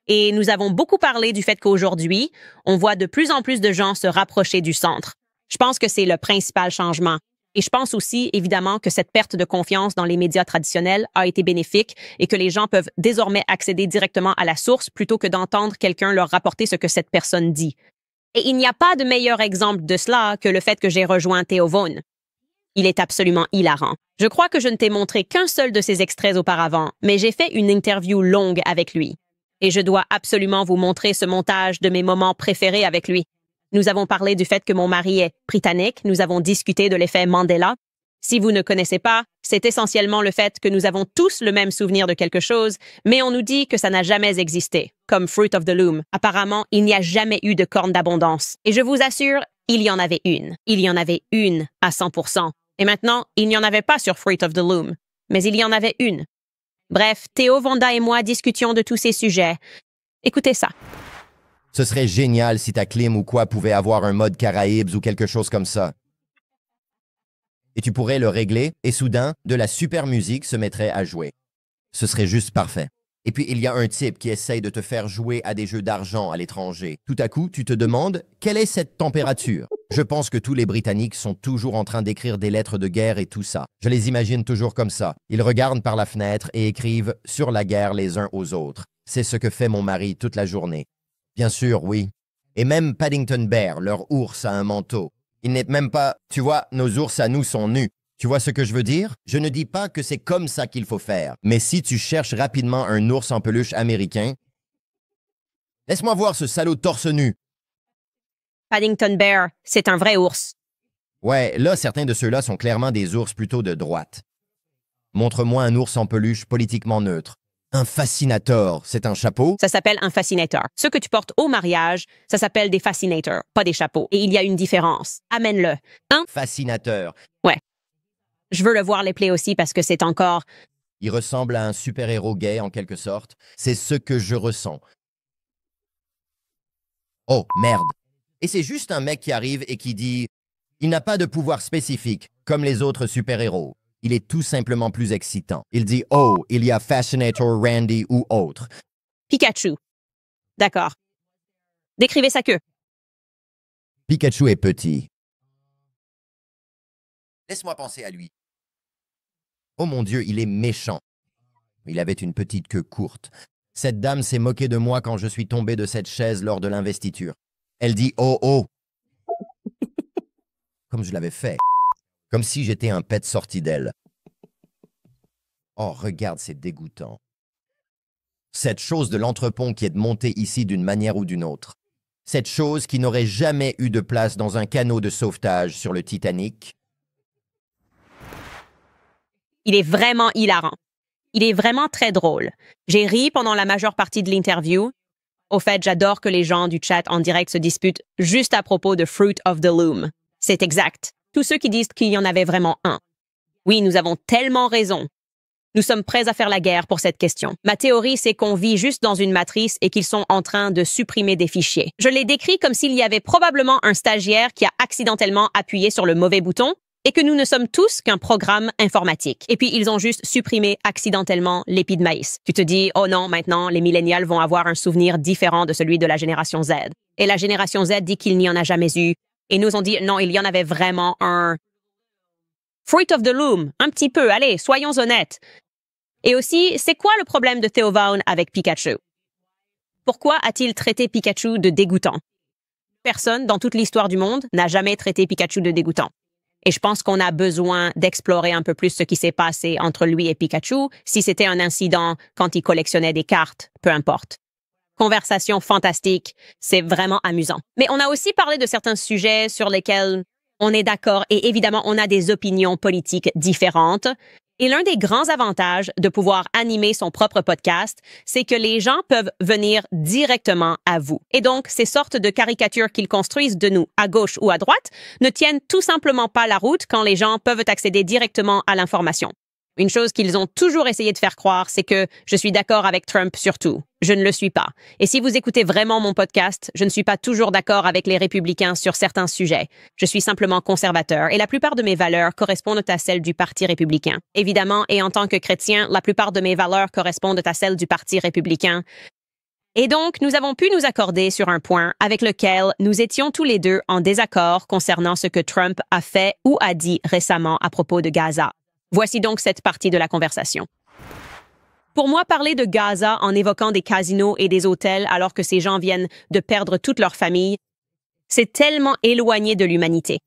Et nous avons beaucoup parlé du fait qu'aujourd'hui, on voit de plus en plus de gens se rapprocher du centre. Je pense que c'est le principal changement. Et je pense aussi, évidemment, que cette perte de confiance dans les médias traditionnels a été bénéfique et que les gens peuvent désormais accéder directement à la source plutôt que d'entendre quelqu'un leur rapporter ce que cette personne dit. Et il n'y a pas de meilleur exemple de cela que le fait que j'ai rejoint Theo Von. Il est absolument hilarant. Je crois que je ne t'ai montré qu'un seul de ses extraits auparavant, mais j'ai fait une interview longue avec lui. Et je dois absolument vous montrer ce montage de mes moments préférés avec lui. Nous avons parlé du fait que mon mari est britannique, nous avons discuté de l'effet Mandela. Si vous ne connaissez pas, c'est essentiellement le fait que nous avons tous le même souvenir de quelque chose, mais on nous dit que ça n'a jamais existé, comme Fruit of the Loom. Apparemment, il n'y a jamais eu de corne d'abondance. Et je vous assure, il y en avait une. Il y en avait une à 100%. Et maintenant, il n'y en avait pas sur Fruit of the Loom, mais il y en avait une. Bref, Theo Vonda et moi discutions de tous ces sujets. Écoutez ça. Ce serait génial si ta clim ou quoi pouvait avoir un mode Caraïbes ou quelque chose comme ça. Et tu pourrais le régler et soudain, de la super musique se mettrait à jouer. Ce serait juste parfait. Et puis, il y a un type qui essaye de te faire jouer à des jeux d'argent à l'étranger. Tout à coup, tu te demandes, quelle est cette température? Je pense que tous les Britanniques sont toujours en train d'écrire des lettres de guerre et tout ça. Je les imagine toujours comme ça. Ils regardent par la fenêtre et écrivent sur la guerre les uns aux autres. C'est ce que fait mon mari toute la journée. Bien sûr, oui. Et même Paddington Bear, leur ours, a un manteau. Il n'est même pas... Tu vois, nos ours à nous sont nus. Tu vois ce que je veux dire? Je ne dis pas que c'est comme ça qu'il faut faire. Mais si tu cherches rapidement un ours en peluche américain... Laisse-moi voir ce salaud torse nu. Paddington Bear, c'est un vrai ours. Ouais, là, certains de ceux-là sont clairement des ours plutôt de droite. Montre-moi un ours en peluche politiquement neutre. Un fascinator, c'est un chapeau? Ça s'appelle un fascinator. Ce que tu portes au mariage, ça s'appelle des fascinators, pas des chapeaux. Et il y a une différence. Amène-le. Fascinateur. Ouais. Je veux le voir les plaies aussi parce que c'est encore... Il ressemble à un super-héros gay en quelque sorte. C'est ce que je ressens. Oh, merde. Et c'est juste un mec qui arrive et qui dit « Il n'a pas de pouvoir spécifique, comme les autres super-héros. Il est tout simplement plus excitant. Il dit « Oh, il y a Fascinator, Randy ou autre. » Pikachu. D'accord. Décrivez sa queue. Pikachu est petit. Laisse-moi penser à lui. Oh mon Dieu, il est méchant. Il avait une petite queue courte. Cette dame s'est moquée de moi quand je suis tombé de cette chaise lors de l'investiture. Elle dit « Oh, oh !» Comme je l'avais fait. Comme si j'étais un pet sorti d'elle. Oh, regarde, c'est dégoûtant. Cette chose de l'entrepont qui est montée ici d'une manière ou d'une autre. Cette chose qui n'aurait jamais eu de place dans un canot de sauvetage sur le Titanic. Il est vraiment hilarant. Il est vraiment très drôle. J'ai ri pendant la majeure partie de l'interview. Au fait, j'adore que les gens du chat en direct se disputent juste à propos de Fruit of the Loom. C'est exact. Tous ceux qui disent qu'il y en avait vraiment un. Oui, nous avons tellement raison. Nous sommes prêts à faire la guerre pour cette question. Ma théorie, c'est qu'on vit juste dans une matrice et qu'ils sont en train de supprimer des fichiers. Je l'ai décrit comme s'il y avait probablement un stagiaire qui a accidentellement appuyé sur le mauvais bouton et que nous ne sommes tous qu'un programme informatique. Et puis, ils ont juste supprimé accidentellement l'épi de maïs. Tu te dis, oh non, maintenant, les millénials vont avoir un souvenir différent de celui de la génération Z. Et la génération Z dit qu'il n'y en a jamais eu. Et nous ont dit, non, il y en avait vraiment un. Fruit of the Loom, un petit peu, allez, soyons honnêtes. Et aussi, c'est quoi le problème de Theo Von avec Pikachu? Pourquoi a-t-il traité Pikachu de dégoûtant? Personne dans toute l'histoire du monde n'a jamais traité Pikachu de dégoûtant. Et je pense qu'on a besoin d'explorer un peu plus ce qui s'est passé entre lui et Pikachu, si c'était un incident quand il collectionnait des cartes, peu importe. Conversation fantastique, c'est vraiment amusant. Mais on a aussi parlé de certains sujets sur lesquels on est d'accord et évidemment on a des opinions politiques différentes. Et l'un des grands avantages de pouvoir animer son propre podcast, c'est que les gens peuvent venir directement à vous. Et donc, ces sortes de caricatures qu'ils construisent de nous, à gauche ou à droite, ne tiennent tout simplement pas la route quand les gens peuvent accéder directement à l'information. Une chose qu'ils ont toujours essayé de faire croire, c'est que je suis d'accord avec Trump sur tout. Je ne le suis pas. Et si vous écoutez vraiment mon podcast, je ne suis pas toujours d'accord avec les républicains sur certains sujets. Je suis simplement conservateur et la plupart de mes valeurs correspondent à celles du Parti républicain. Évidemment, et en tant que chrétien, la plupart de mes valeurs correspondent à celles du Parti républicain. Et donc, nous avons pu nous accorder sur un point avec lequel nous étions tous les deux en désaccord concernant ce que Trump a fait ou a dit récemment à propos de Gaza. Voici donc cette partie de la conversation. Pour moi, parler de Gaza en évoquant des casinos et des hôtels alors que ces gens viennent de perdre toute leur famille, c'est tellement éloigné de l'humanité.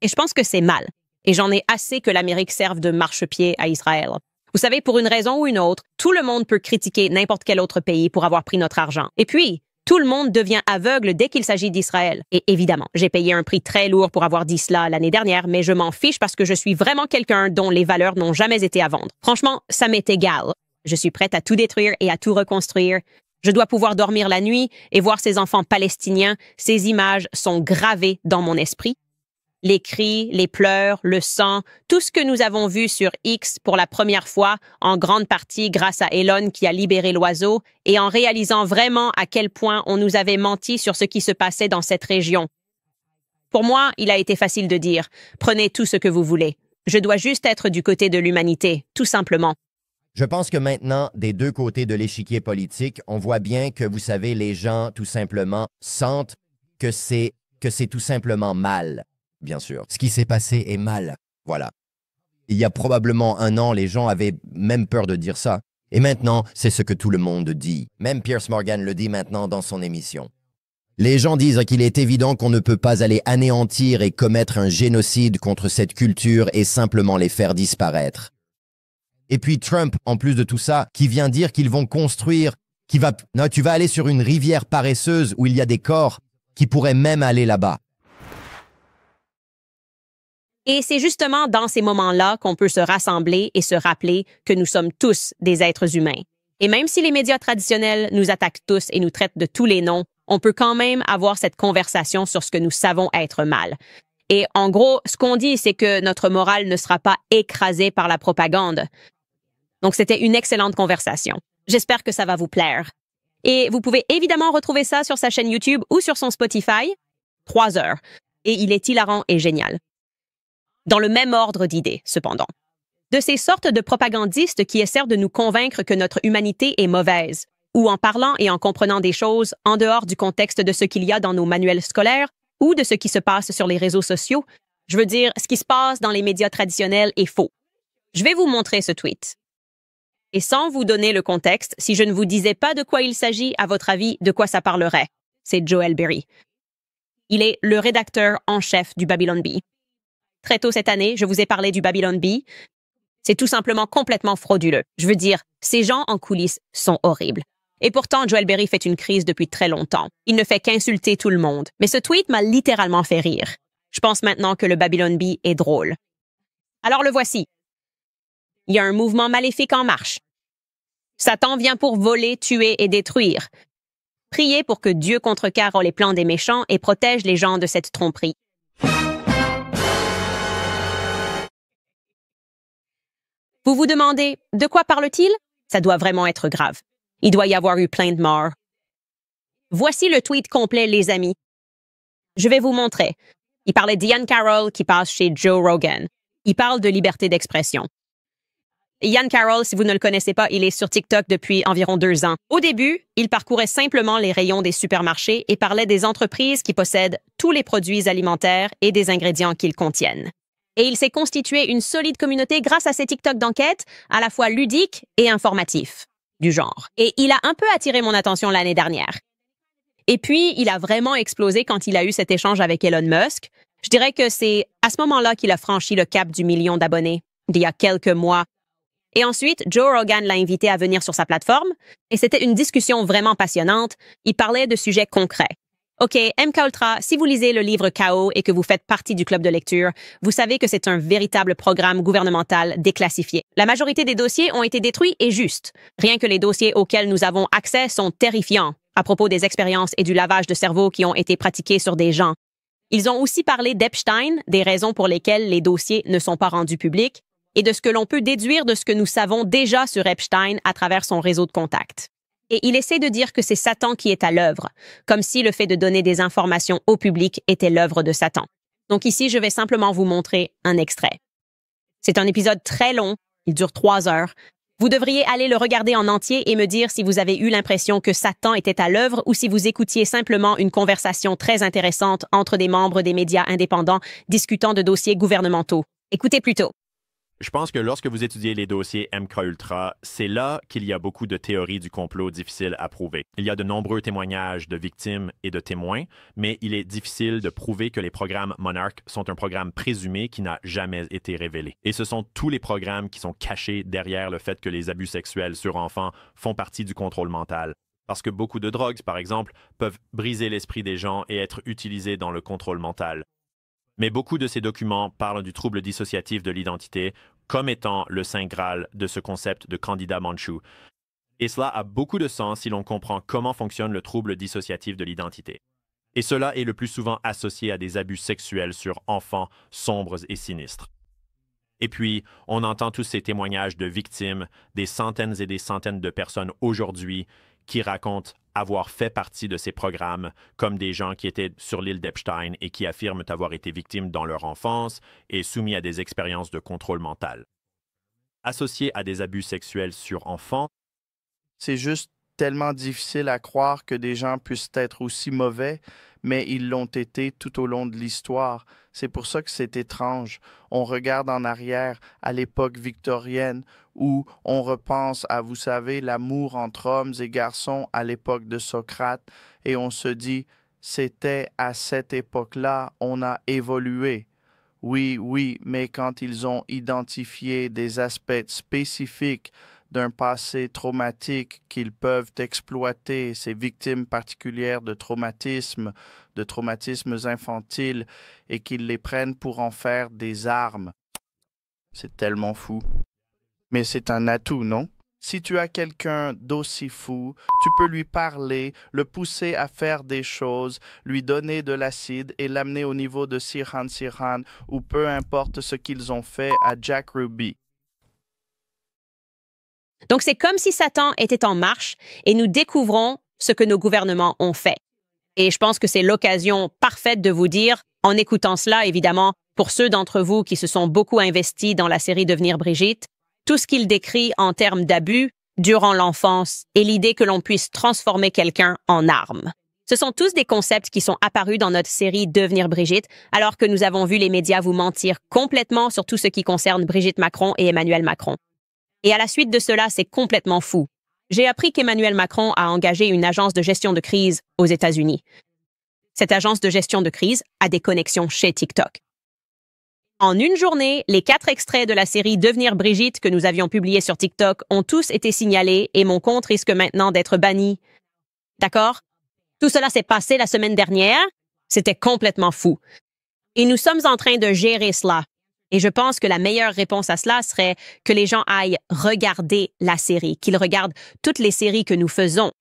Et je pense que c'est mal. Et j'en ai assez que l'Amérique serve de marchepied à Israël. Vous savez, pour une raison ou une autre, tout le monde peut critiquer n'importe quel autre pays pour avoir pris notre argent. Et puis, tout le monde devient aveugle dès qu'il s'agit d'Israël. Et évidemment, j'ai payé un prix très lourd pour avoir dit cela l'année dernière, mais je m'en fiche parce que je suis vraiment quelqu'un dont les valeurs n'ont jamais été à vendre. Franchement, ça m'est égal. Je suis prête à tout détruire et à tout reconstruire. Je dois pouvoir dormir la nuit et voir ces enfants palestiniens. Ces images sont gravées dans mon esprit. Les cris, les pleurs, le sang, tout ce que nous avons vu sur X pour la première fois, en grande partie grâce à Elon qui a libéré l'oiseau, et en réalisant vraiment à quel point on nous avait menti sur ce qui se passait dans cette région. Pour moi, il a été facile de dire « Prenez tout ce que vous voulez. Je dois juste être du côté de l'humanité, tout simplement. » Je pense que maintenant, des deux côtés de l'échiquier politique, on voit bien que, vous savez, les gens, tout simplement, sentent que c'est tout simplement mal. Bien sûr. Ce qui s'est passé est mal. Voilà. Il y a probablement un an, les gens avaient même peur de dire ça. Et maintenant, c'est ce que tout le monde dit. Même Piers Morgan le dit maintenant dans son émission. Les gens disent qu'il est évident qu'on ne peut pas aller anéantir et commettre un génocide contre cette culture et simplement les faire disparaître. Et puis Trump, en plus de tout ça, qui vient dire qu'ils vont construire, non, tu vas aller sur une rivière paresseuse où il y a des corps qui pourraient même aller là-bas. Et c'est justement dans ces moments-là qu'on peut se rassembler et se rappeler que nous sommes tous des êtres humains. Et même si les médias traditionnels nous attaquent tous et nous traitent de tous les noms, on peut quand même avoir cette conversation sur ce que nous savons être mal. Et en gros, ce qu'on dit, c'est que notre morale ne sera pas écrasée par la propagande. Donc, c'était une excellente conversation. J'espère que ça va vous plaire. Et vous pouvez évidemment retrouver ça sur sa chaîne YouTube ou sur son Spotify. 3 heures. Et il est hilarant et génial. Dans le même ordre d'idées, cependant. De ces sortes de propagandistes qui essaient de nous convaincre que notre humanité est mauvaise, ou en parlant et en comprenant des choses en dehors du contexte de ce qu'il y a dans nos manuels scolaires ou de ce qui se passe sur les réseaux sociaux. Je veux dire, ce qui se passe dans les médias traditionnels est faux. Je vais vous montrer ce tweet. Et sans vous donner le contexte, si je ne vous disais pas de quoi il s'agit, à votre avis, de quoi ça parlerait? C'est Joel Berry. Il est le rédacteur en chef du Babylon Bee. Très tôt cette année, je vous ai parlé du Babylon Bee. C'est tout simplement complètement frauduleux. Je veux dire, ces gens en coulisses sont horribles. Et pourtant, Joel Berry fait une crise depuis très longtemps. Il ne fait qu'insulter tout le monde. Mais ce tweet m'a littéralement fait rire. Je pense maintenant que le Babylon Bee est drôle. Alors le voici. Il y a un mouvement maléfique en marche. Satan vient pour voler, tuer et détruire. Priez pour que Dieu contrecarre les plans des méchants et protège les gens de cette tromperie. Vous vous demandez, de quoi parle-t-il? Ça doit vraiment être grave. Il doit y avoir eu plein de morts. Voici le tweet complet, les amis. Je vais vous montrer. Il parlait d'Ian Carroll qui passe chez Joe Rogan. Il parle de liberté d'expression. Ian Carroll, si vous ne le connaissez pas, il est sur TikTok depuis environ 2 ans. Au début, il parcourait simplement les rayons des supermarchés et parlait des entreprises qui possèdent tous les produits alimentaires et des ingrédients qu'ils contiennent. Et il s'est constitué une solide communauté grâce à ses TikTok d'enquête, à la fois ludiques et informatifs, du genre. Et il a un peu attiré mon attention l'année dernière. Et puis, il a vraiment explosé quand il a eu cet échange avec Elon Musk. Je dirais que c'est à ce moment-là qu'il a franchi le cap du 1 million d'abonnés, d'il y a quelques mois. Et ensuite, Joe Rogan l'a invité à venir sur sa plateforme, et c'était une discussion vraiment passionnante. Il parlait de sujets concrets. OK, MKUltra, si vous lisez le livre Chaos et que vous faites partie du club de lecture, vous savez que c'est un véritable programme gouvernemental déclassifié. La majorité des dossiers ont été détruits et justes. Rien que les dossiers auxquels nous avons accès sont terrifiants à propos des expériences et du lavage de cerveau qui ont été pratiqués sur des gens. Ils ont aussi parlé d'Epstein, des raisons pour lesquelles les dossiers ne sont pas rendus publics, et de ce que l'on peut déduire de ce que nous savons déjà sur Epstein à travers son réseau de contacts. Et il essaie de dire que c'est Satan qui est à l'œuvre, comme si le fait de donner des informations au public était l'œuvre de Satan. Donc ici, je vais simplement vous montrer un extrait. C'est un épisode très long, il dure 3 heures. Vous devriez aller le regarder en entier et me dire si vous avez eu l'impression que Satan était à l'œuvre ou si vous écoutiez simplement une conversation très intéressante entre des membres des médias indépendants discutant de dossiers gouvernementaux. Écoutez plutôt. Je pense que lorsque vous étudiez les dossiers MKUltra, c'est là qu'il y a beaucoup de théories du complot difficiles à prouver. Il y a de nombreux témoignages de victimes et de témoins, mais il est difficile de prouver que les programmes Monarch sont un programme présumé qui n'a jamais été révélé. Et ce sont tous les programmes qui sont cachés derrière le fait que les abus sexuels sur enfants font partie du contrôle mental. Parce que beaucoup de drogues, par exemple, peuvent briser l'esprit des gens et être utilisées dans le contrôle mental. Mais beaucoup de ces documents parlent du trouble dissociatif de l'identité comme étant le saint graal de ce concept de candidat manchou. Et cela a beaucoup de sens si l'on comprend comment fonctionne le trouble dissociatif de l'identité. Et cela est le plus souvent associé à des abus sexuels sur enfants sombres et sinistres. Et puis, on entend tous ces témoignages de victimes, des centaines et des centaines de personnes aujourd'hui qui racontent avoir fait partie de ces programmes, comme des gens qui étaient sur l'île d'Epstein et qui affirment avoir été victimes dans leur enfance et soumis à des expériences de contrôle mental. Associés à des abus sexuels sur enfants, c'est juste tellement difficile à croire que des gens puissent être aussi mauvais, mais ils l'ont été tout au long de l'histoire. C'est pour ça que c'est étrange. On regarde en arrière à l'époque victorienne où on repense à, vous savez, l'amour entre hommes et garçons à l'époque de Socrate et on se dit, c'était à cette époque-là, on a évolué. Oui, mais quand ils ont identifié des aspects spécifiques d'un passé traumatique qu'ils peuvent exploiter, ces victimes particulières de traumatismes infantiles, et qu'ils les prennent pour en faire des armes. C'est tellement fou. Mais c'est un atout, non? Si tu as quelqu'un d'aussi fou, tu peux lui parler, le pousser à faire des choses, lui donner de l'acide et l'amener au niveau de Sirhan ou peu importe ce qu'ils ont fait à Jack Ruby. Donc, c'est comme si Satan était en marche et nous découvrons ce que nos gouvernements ont fait. Et je pense que c'est l'occasion parfaite de vous dire, en écoutant cela, évidemment, pour ceux d'entre vous qui se sont beaucoup investis dans la série Devenir Brigitte, tout ce qu'il décrit en termes d'abus durant l'enfance et l'idée que l'on puisse transformer quelqu'un en arme. Ce sont tous des concepts qui sont apparus dans notre série Devenir Brigitte, alors que nous avons vu les médias vous mentir complètement sur tout ce qui concerne Brigitte Macron et Emmanuel Macron. Et à la suite de cela, c'est complètement fou. J'ai appris qu'Emmanuel Macron a engagé une agence de gestion de crise aux États-Unis. Cette agence de gestion de crise a des connexions chez TikTok. En une journée, les 4 extraits de la série Devenir Brigitte que nous avions publiés sur TikTok ont tous été signalés et mon compte risque maintenant d'être banni. D'accord? Tout cela s'est passé la semaine dernière. C'était complètement fou. Et nous sommes en train de gérer cela. Et je pense que la meilleure réponse à cela serait que les gens aillent regarder la série, qu'ils regardent toutes les séries que nous faisons.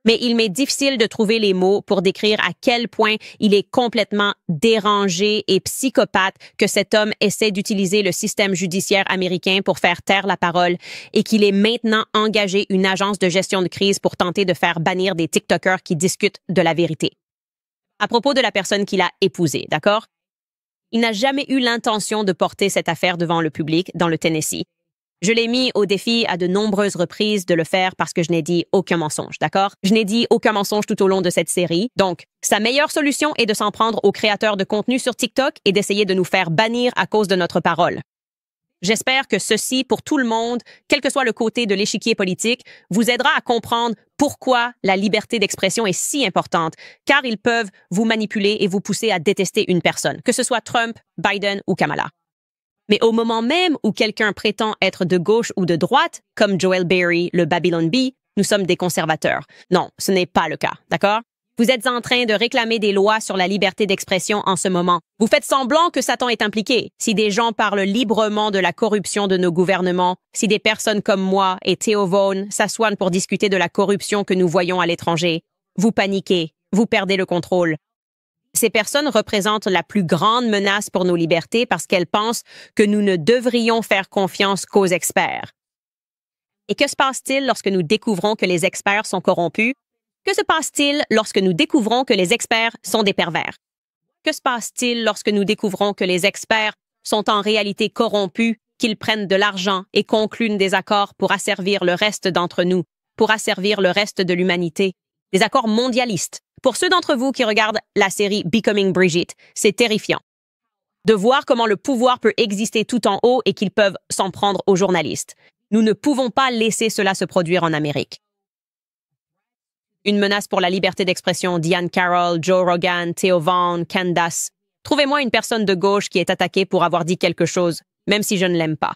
Mais il m'est difficile de trouver les mots pour décrire à quel point il est complètement dérangé et psychopathe que cet homme essaie d'utiliser le système judiciaire américain pour faire taire la parole et qu'il ait maintenant engagé une agence de gestion de crise pour tenter de faire bannir des TikTokers qui discutent de la vérité. À propos de la personne qu'il a épousée, d'accord? Il n'a jamais eu l'intention de porter cette affaire devant le public dans le Tennessee. Je l'ai mis au défi à de nombreuses reprises de le faire parce que je n'ai dit aucun mensonge, d'accord? Je n'ai dit aucun mensonge tout au long de cette série. Donc, sa meilleure solution est de s'en prendre aux créateurs de contenu sur TikTok et d'essayer de nous faire bannir à cause de notre parole. J'espère que ceci, pour tout le monde, quel que soit le côté de l'échiquier politique, vous aidera à comprendre pourquoi la liberté d'expression est si importante, car ils peuvent vous manipuler et vous pousser à détester une personne, que ce soit Trump, Biden ou Kamala. Mais au moment même où quelqu'un prétend être de gauche ou de droite, comme Joel Berry, le Babylon Bee, nous sommes des conservateurs. Non, ce n'est pas le cas, d'accord? Vous êtes en train de réclamer des lois sur la liberté d'expression en ce moment. Vous faites semblant que Satan est impliqué. Si des gens parlent librement de la corruption de nos gouvernements, si des personnes comme moi et Theo Vaughn s'assoient pour discuter de la corruption que nous voyons à l'étranger, vous paniquez, vous perdez le contrôle. Ces personnes représentent la plus grande menace pour nos libertés parce qu'elles pensent que nous ne devrions faire confiance qu'aux experts. Et que se passe-t-il lorsque nous découvrons que les experts sont corrompus? Que se passe-t-il lorsque nous découvrons que les experts sont des pervers? Que se passe-t-il lorsque nous découvrons que les experts sont en réalité corrompus qu'ils prennent de l'argent et concluent des accords pour asservir le reste d'entre nous, pour asservir le reste de l'humanité. Des accords mondialistes. Pour ceux d'entre vous qui regardent la série Becoming Bridget, c'est terrifiant de voir comment le pouvoir peut exister tout en haut et qu'ils peuvent s'en prendre aux journalistes. Nous ne pouvons pas laisser cela se produire en Amérique. Une menace pour la liberté d'expression, Diane Carroll, Joe Rogan, Theo Vaughn, Candace. Trouvez-moi une personne de gauche qui est attaquée pour avoir dit quelque chose, même si je ne l'aime pas.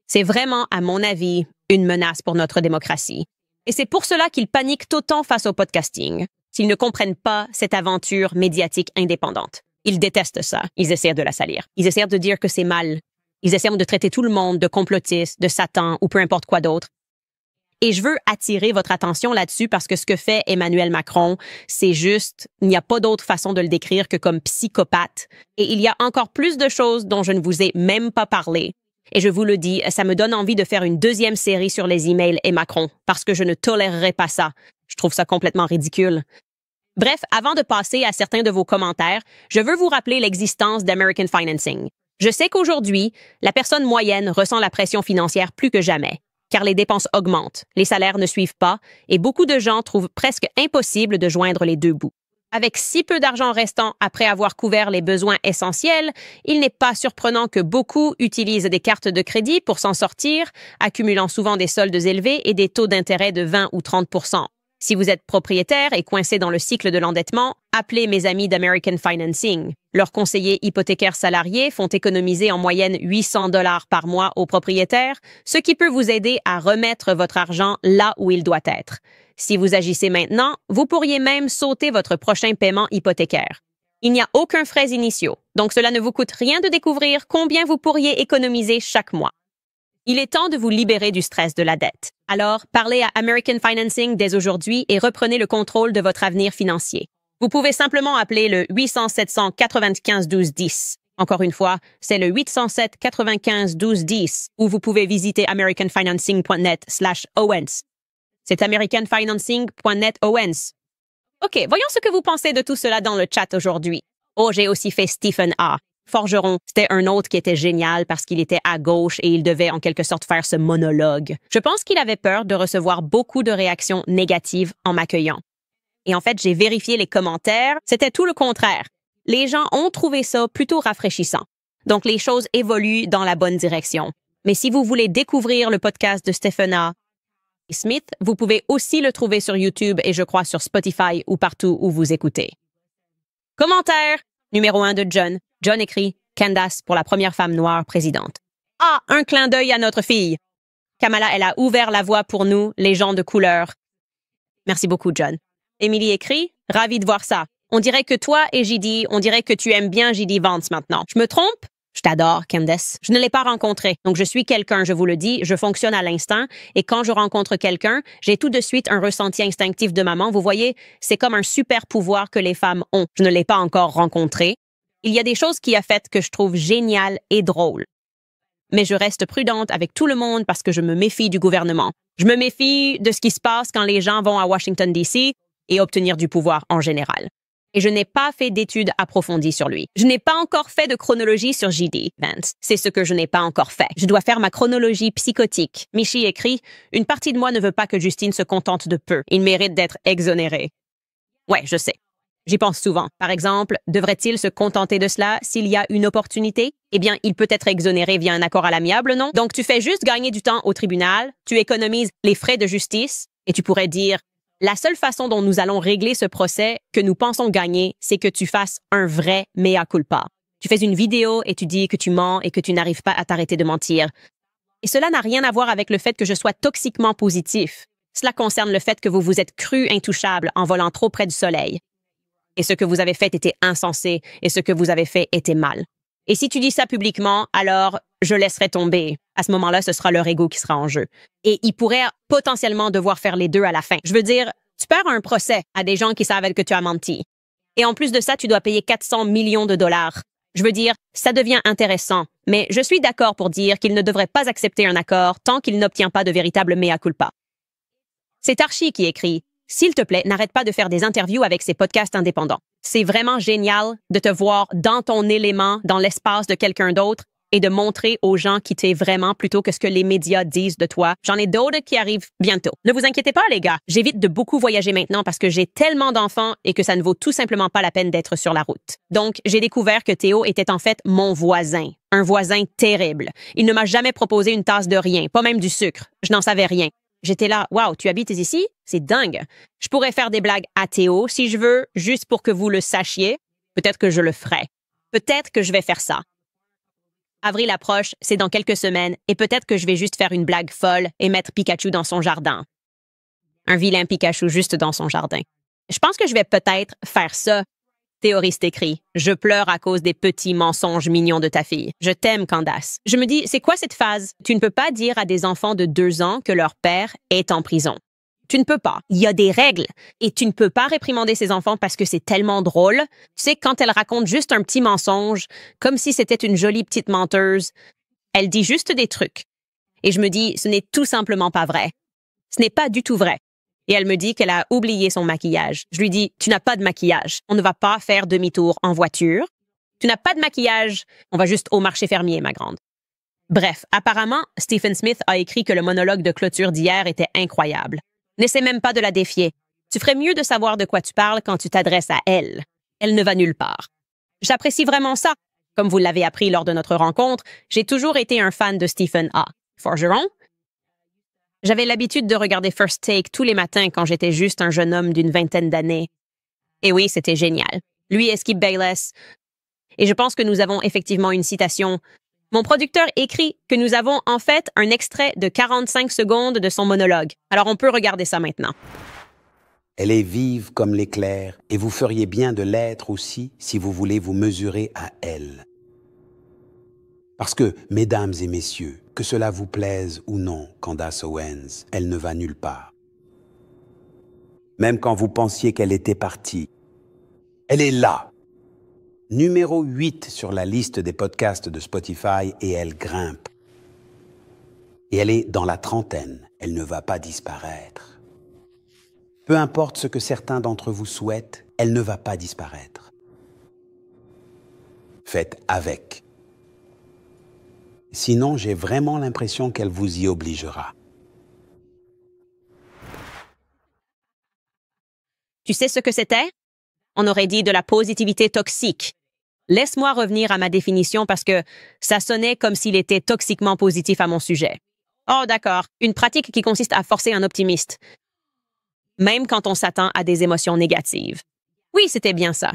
C'est vraiment, à mon avis, une menace pour notre démocratie. Et c'est pour cela qu'ils paniquent autant face au podcasting, s'ils ne comprennent pas cette aventure médiatique indépendante. Ils détestent ça. Ils essaient de la salir. Ils essaient de dire que c'est mal. Ils essaient de traiter tout le monde de complotiste, de Satan ou peu importe quoi d'autre. Et je veux attirer votre attention là-dessus parce que ce que fait Emmanuel Macron, c'est juste, il n'y a pas d'autre façon de le décrire que comme psychopathe. Et il y a encore plus de choses dont je ne vous ai même pas parlé. Et je vous le dis, ça me donne envie de faire une deuxième série sur les emails et Macron parce que je ne tolérerai pas ça. Je trouve ça complètement ridicule. Bref, avant de passer à certains de vos commentaires, je veux vous rappeler l'existence d'American Financing. Je sais qu'aujourd'hui, la personne moyenne ressent la pression financière plus que jamais, car les dépenses augmentent, les salaires ne suivent pas, et beaucoup de gens trouvent presque impossible de joindre les deux bouts. Avec si peu d'argent restant après avoir couvert les besoins essentiels, il n'est pas surprenant que beaucoup utilisent des cartes de crédit pour s'en sortir, accumulant souvent des soldes élevés et des taux d'intérêt de 20 ou 30%. Si vous êtes propriétaire et coincé dans le cycle de l'endettement, appelez mes amis d'American Financing. Leurs conseillers hypothécaires salariés font économiser en moyenne 800 $ par mois aux propriétaires, ce qui peut vous aider à remettre votre argent là où il doit être. Si vous agissez maintenant, vous pourriez même sauter votre prochain paiement hypothécaire. Il n'y a aucun frais initiaux, donc cela ne vous coûte rien de découvrir combien vous pourriez économiser chaque mois. Il est temps de vous libérer du stress de la dette. Alors, parlez à American Financing dès aujourd'hui et reprenez le contrôle de votre avenir financier. Vous pouvez simplement appeler le 800-795-1210. Encore une fois, c'est le 807-95-1210 ou vous pouvez visiter americanfinancing.net/Owens. C'est americanfinancing.net/Owens. OK, voyons ce que vous pensez de tout cela dans le chat aujourd'hui. Oh, j'ai aussi fait Stephen A. Forgeron, c'était un autre qui était génial parce qu'il était à gauche et il devait en quelque sorte faire ce monologue. Je pense qu'il avait peur de recevoir beaucoup de réactions négatives en m'accueillant. Et en fait, j'ai vérifié les commentaires, c'était tout le contraire. Les gens ont trouvé ça plutôt rafraîchissant. Donc, les choses évoluent dans la bonne direction. Mais si vous voulez découvrir le podcast de Stephen A. Smith, vous pouvez aussi le trouver sur YouTube et je crois sur Spotify ou partout où vous écoutez. Commentaire numéro 1 de John. John écrit « Candace pour la première femme noire présidente ». Ah, un clin d'œil à notre fille. Kamala, elle a ouvert la voie pour nous, les gens de couleur. Merci beaucoup, John. Emily écrit « Ravi de voir ça. On dirait que toi et JD, on dirait que tu aimes bien JD Vance maintenant. Je me trompe? Je t'adore, Candace. Je ne l'ai pas rencontré, donc je suis quelqu'un, je vous le dis, je fonctionne à l'instinct, et quand je rencontre quelqu'un, j'ai tout de suite un ressenti instinctif de maman. Vous voyez, c'est comme un super pouvoir que les femmes ont. Je ne l'ai pas encore rencontré. Il y a des choses qui a fait que je trouve géniales et drôles. Mais je reste prudente avec tout le monde parce que je me méfie du gouvernement. Je me méfie de ce qui se passe quand les gens vont à Washington, D.C. et obtenir du pouvoir en général. Et je n'ai pas fait d'études approfondies sur lui. Je n'ai pas encore fait de chronologie sur JD Vance. C'est ce que je n'ai pas encore fait. Je dois faire ma chronologie psychotique. Michi écrit « Une partie de moi ne veut pas que Justine se contente de peu. Il mérite d'être exonéré. » Ouais, je sais. J'y pense souvent. Par exemple, devrait-il se contenter de cela s'il y a une opportunité? Eh bien, il peut être exonéré via un accord à l'amiable, non? Donc, tu fais juste gagner du temps au tribunal, tu économises les frais de justice, et tu pourrais dire, la seule façon dont nous allons régler ce procès que nous pensons gagner, c'est que tu fasses un vrai mea culpa. Tu fais une vidéo et tu dis que tu mens et que tu n'arrives pas à t'arrêter de mentir. Et cela n'a rien à voir avec le fait que je sois toxiquement positif. Cela concerne le fait que vous vous êtes cru intouchable en volant trop près du soleil. Et ce que vous avez fait était insensé, et ce que vous avez fait était mal. Et si tu dis ça publiquement, alors je laisserai tomber. À ce moment-là, ce sera leur ego qui sera en jeu. Et ils pourraient potentiellement devoir faire les deux à la fin. Je veux dire, tu perds un procès à des gens qui savent que tu as menti. Et en plus de ça, tu dois payer 400 millions de dollars. Je veux dire, ça devient intéressant. Mais je suis d'accord pour dire qu'il ne devrait pas accepter un accord tant qu'il n'obtient pas de véritable mea culpa. C'est Archie qui écrit « S'il te plaît, n'arrête pas de faire des interviews avec ces podcasts indépendants. C'est vraiment génial de te voir dans ton élément, dans l'espace de quelqu'un d'autre, et de montrer aux gens qui t'es vraiment plutôt que ce que les médias disent de toi. J'en ai d'autres qui arrivent bientôt. Ne vous inquiétez pas, les gars. J'évite de beaucoup voyager maintenant parce que j'ai tellement d'enfants et que ça ne vaut tout simplement pas la peine d'être sur la route. Donc, j'ai découvert que Théo était en fait mon voisin. Un voisin terrible. Il ne m'a jamais proposé une tasse de rien, pas même du sucre. Je n'en savais rien. J'étais là, waouh, tu habites ici? C'est dingue. Je pourrais faire des blagues à Théo si je veux, juste pour que vous le sachiez. Peut-être que je le ferai. Peut-être que je vais faire ça. Avril approche, c'est dans quelques semaines, et peut-être que je vais juste faire une blague folle et mettre Pikachu dans son jardin. Un vilain Pikachu juste dans son jardin. Je pense que je vais peut-être faire ça. Théoriste écrit, je pleure à cause des petits mensonges mignons de ta fille. Je t'aime, Candace. Je me dis, c'est quoi cette phase? Tu ne peux pas dire à des enfants de 2 ans que leur père est en prison. Tu ne peux pas. Il y a des règles. Et tu ne peux pas réprimander ces enfants parce que c'est tellement drôle. Tu sais, quand elle raconte juste un petit mensonge, comme si c'était une jolie petite menteuse, elle dit juste des trucs. Et je me dis, ce n'est tout simplement pas vrai. Ce n'est pas du tout vrai. Et elle me dit qu'elle a oublié son maquillage. Je lui dis, tu n'as pas de maquillage. On ne va pas faire demi-tour en voiture. Tu n'as pas de maquillage. On va juste au marché fermier, ma grande. Bref, apparemment, Stephen Smith a écrit que le monologue de clôture d'hier était incroyable. N'essaie même pas de la défier. Tu ferais mieux de savoir de quoi tu parles quand tu t'adresses à elle. Elle ne va nulle part. J'apprécie vraiment ça. Comme vous l'avez appris lors de notre rencontre, j'ai toujours été un fan de Stephen A. Forgeron? J'avais l'habitude de regarder First Take tous les matins quand j'étais juste un jeune homme d'une 20aine d'années. Et oui, c'était génial. Lui et Skip Bayless. Et je pense que nous avons effectivement une citation. Mon producteur écrit que nous avons en fait un extrait de 45 secondes de son monologue. Alors on peut regarder ça maintenant. Elle est vive comme l'éclair, et vous feriez bien de l'être aussi si vous voulez vous mesurer à elle. Parce que, mesdames et messieurs, que cela vous plaise ou non, Candace Owens, elle ne va nulle part. Même quand vous pensiez qu'elle était partie, elle est là. Numéro 8 sur la liste des podcasts de Spotify et elle grimpe. Et elle est dans la trentaine, elle ne va pas disparaître. Peu importe ce que certains d'entre vous souhaitent, elle ne va pas disparaître. Faites avec. Sinon, j'ai vraiment l'impression qu'elle vous y obligera. Tu sais ce que c'était? On aurait dit de la positivité toxique. Laisse-moi revenir à ma définition parce que ça sonnait comme s'il était toxiquement positif à mon sujet. Oh, d'accord. Une pratique qui consiste à forcer un optimiste. Même quand on s'attend à des émotions négatives. Oui, c'était bien ça.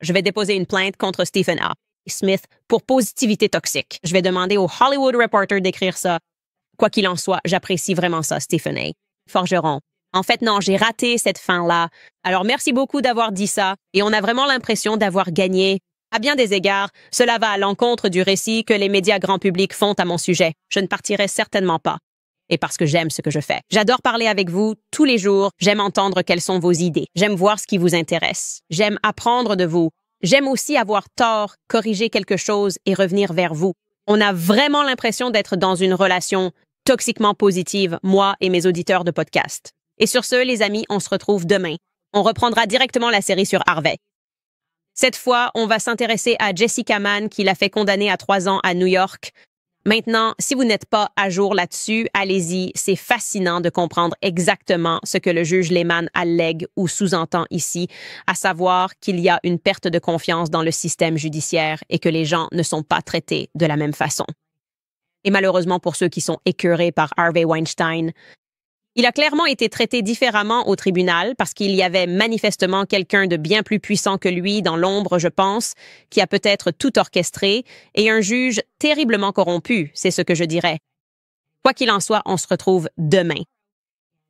Je vais déposer une plainte contre Stephen A. Smith pour positivité toxique. Je vais demander au Hollywood Reporter d'écrire ça. Quoi qu'il en soit, j'apprécie vraiment ça, Stephen A. Forgeron. En fait, non, j'ai raté cette fin-là. Alors, merci beaucoup d'avoir dit ça. Et on a vraiment l'impression d'avoir gagné. À bien des égards, cela va à l'encontre du récit que les médias grand public font à mon sujet. Je ne partirai certainement pas. Et parce que j'aime ce que je fais. J'adore parler avec vous tous les jours. J'aime entendre quelles sont vos idées. J'aime voir ce qui vous intéresse. J'aime apprendre de vous. J'aime aussi avoir tort, corriger quelque chose et revenir vers vous. On a vraiment l'impression d'être dans une relation toxiquement positive, moi et mes auditeurs de podcast. Et sur ce, les amis, on se retrouve demain. On reprendra directement la série sur Harvey. Cette fois, on va s'intéresser à Jessica Mann qui l'a fait condamner à 3 ans à New York. Maintenant, si vous n'êtes pas à jour là-dessus, allez-y, c'est fascinant de comprendre exactement ce que le juge Lehman allègue ou sous-entend ici, à savoir qu'il y a une perte de confiance dans le système judiciaire et que les gens ne sont pas traités de la même façon. Et malheureusement pour ceux qui sont écœurés par Harvey Weinstein, il a clairement été traité différemment au tribunal parce qu'il y avait manifestement quelqu'un de bien plus puissant que lui dans l'ombre, je pense, qui a peut-être tout orchestré, et un juge terriblement corrompu, c'est ce que je dirais. Quoi qu'il en soit, on se retrouve demain.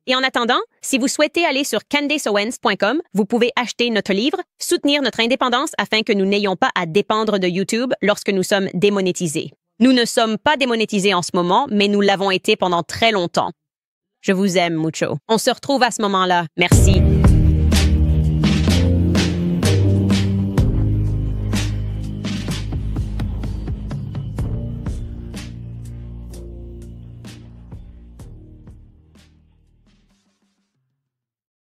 Et en attendant, si vous souhaitez aller sur CandaceOwens.com, vous pouvez acheter notre livre, soutenir notre indépendance afin que nous n'ayons pas à dépendre de YouTube lorsque nous sommes démonétisés. Nous ne sommes pas démonétisés en ce moment, mais nous l'avons été pendant très longtemps. Je vous aime, mucho. On se retrouve à ce moment-là. Merci.